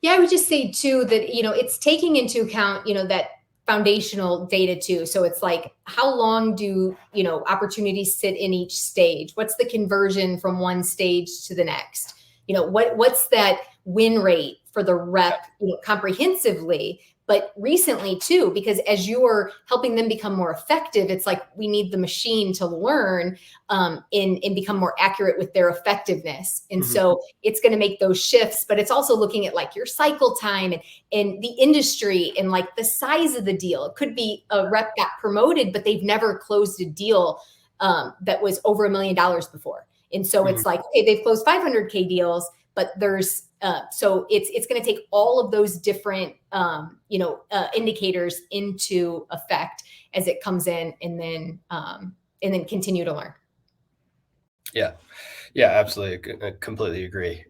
Yeah, I would just say too that, you know, it's taking into account, you know, that foundational data too. So it's like, how long do, you know, opportunities sit in each stage? What's the conversion from one stage to the next? You know, what's that win rate for the rep, you know, comprehensively, but recently too, because as you're helping them become more effective, it's like we need the machine to learn and become more accurate with their effectiveness. And so it's going to make those shifts, but it's also looking at like your cycle time and the industry and like the size of the deal. It could be a rep got promoted, but they've never closed a deal that was over $1 million before. And so it's like, okay, they've closed 500K deals, but there's so it's going to take all of those different you know indicators into effect as it comes in, and then continue to learn. Yeah, absolutely. I completely agree.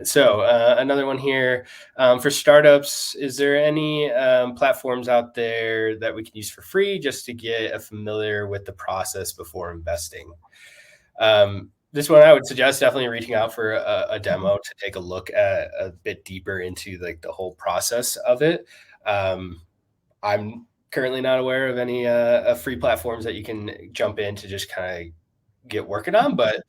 So another one here for startups, is there any platforms out there that we can use for free just to get familiar with the process before investing? This one I would suggest definitely reaching out for a demo to take a look at a bit deeper into like the whole process of it. I'm currently not aware of any free platforms that you can jump in to just kind of get working on, but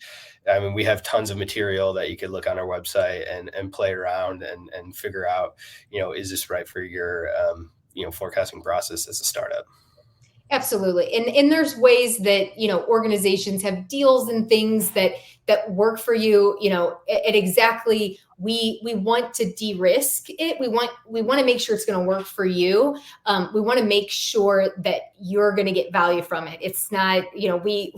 I mean, we have tons of material that you could look on our website and play around and figure out, you know, is this right for your, you know, forecasting process as a startup? Absolutely. And there's ways that, you know, organizations have deals and things that work for you, you know, at exactly, we want to de-risk it. We want to make sure it's going to work for you. We want to make sure that you're going to get value from it. It's not, you know, we,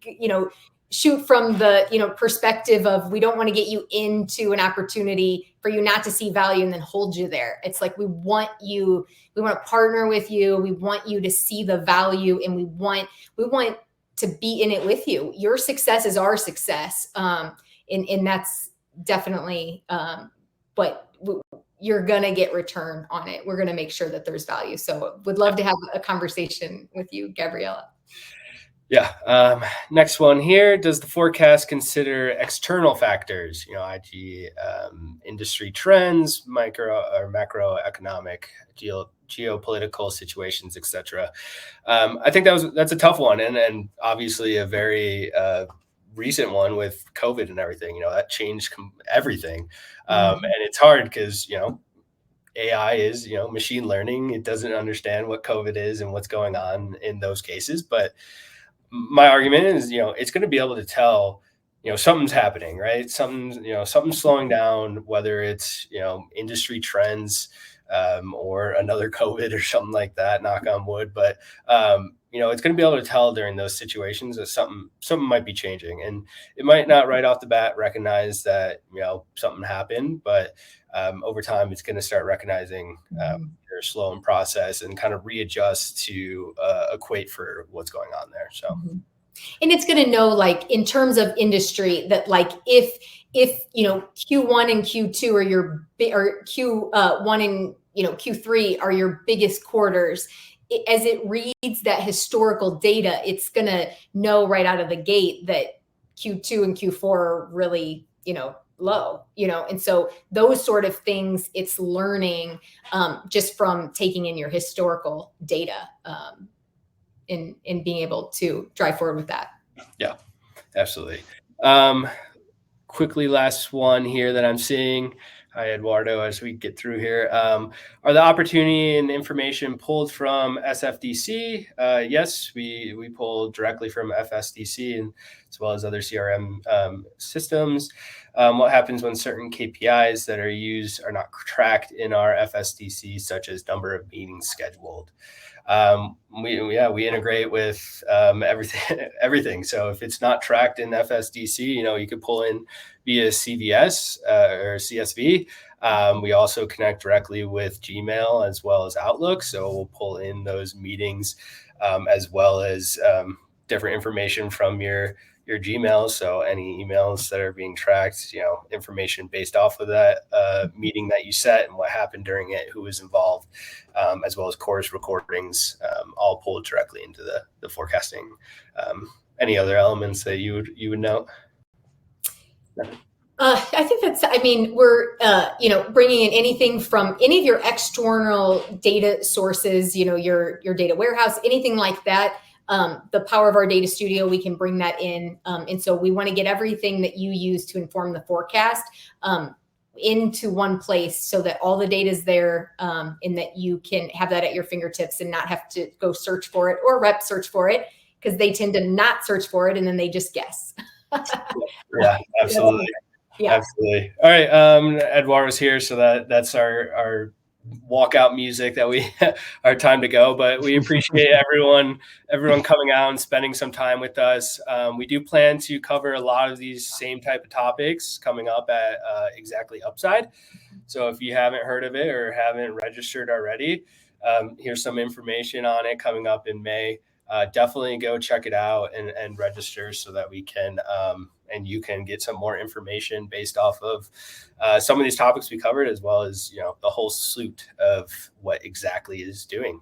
you know, shoot from the, you know, perspective of, we don't want to get you into an opportunity for you not to see value and then hold you there. It's like, we want to partner with you. We want you to see the value, and we want to be in it with you. Your success is our success. And that's definitely but you're going to get return on it. We're going to make sure that there's value. So would love to have a conversation with you, Gabriella. Yeah. Next one here. Does the forecast consider external factors, you know, i.e. industry trends, micro or macroeconomic, geopolitical situations, etc.? I think that's a tough one, and obviously a very recent one with COVID and everything. You know, that changed everything, and it's hard because, you know, AI is, you know, machine learning. It doesn't understand what COVID is and what's going on in those cases, but my argument is, you know, it's going to be able to tell, you know, something's happening, right? Something's slowing down, whether it's, you know, industry trends or another COVID or something like that, knock on wood. But, you know, it's going to be able to tell during those situations that something might be changing, and it might not right off the bat recognize that, you know, something happened, but over time, it's going to start recognizing their slow in process and kind of readjust to equate for what's going on there. So, and it's going to know, like, in terms of industry, that like if you know Q1 and Q2 are your or Q1 and, you know, Q3 are your biggest quarters. As it reads that historical data, it's going to know right out of the gate that Q2 and Q4 are really, you know, low, you know, and so those sort of things it's learning just from taking in your historical data and being able to drive forward with that. Yeah, absolutely. Quickly, last one here that I'm seeing. Hi, Eduardo, as we get through here. Are the opportunity and information pulled from SFDC? Yes, we pulled directly from FSDC, and as well as other CRM systems. What happens when certain KPIs that are used are not tracked in our FSDC, such as number of meetings scheduled. We integrate with everything. So if it's not tracked in FSDC, you could pull in via CVS or CSV. We also connect directly with Gmail as well as Outlook. So we'll pull in those meetings as well as different information from your Gmail. So any emails that are being tracked, information based off of that meeting that you set and what happened during it, who was involved, as well as course recordings, all pulled directly into the forecasting. Any other elements that you would note? I think we're, bringing in anything from any of your external data sources, your data warehouse, anything like that. The power of our data studio, we can bring that in. And so we want to get everything that you use to inform the forecast into one place so that all the data is there and that you can have that at your fingertips and not have to go search for it or rep search for it, because they tend to not search for it and then they just guess. Yeah, absolutely. Yeah. Absolutely. All right. Edouard was here, so that's our walkout music that we our time to go. But we appreciate everyone coming out and spending some time with us. We do plan to cover a lot of these same type of topics coming up at Exactly Upside. So if you haven't heard of it or haven't registered already, here's some information on it coming up in May. Definitely go check it out and register so that we can and you can get some more information based off of some of these topics we covered, as well as the whole suite of what Exactly is doing.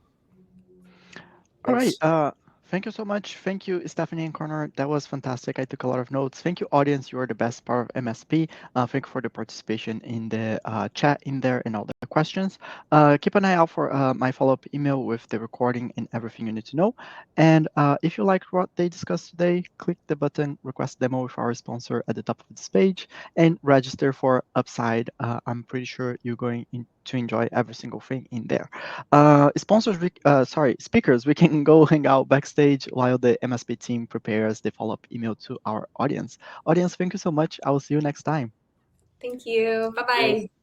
All right. Thank you so much. Thank you, Stephanie and Connor. That was fantastic. I took a lot of notes. Thank you, audience. You are the best part of MSP. Thank you for the participation in the chat in there and all the questions. Keep an eye out for my follow-up email with the recording and everything you need to know. And if you liked what they discussed today, click the button Request Demo with our sponsor at the top of this page and register for Upside. I'm pretty sure you're going to enjoy every single thing in there. Speakers, we can go hang out backstage while the MSP team prepares the follow-up email to our audience. Audience, thank you so much. I will see you next time. Thank you. Bye-bye.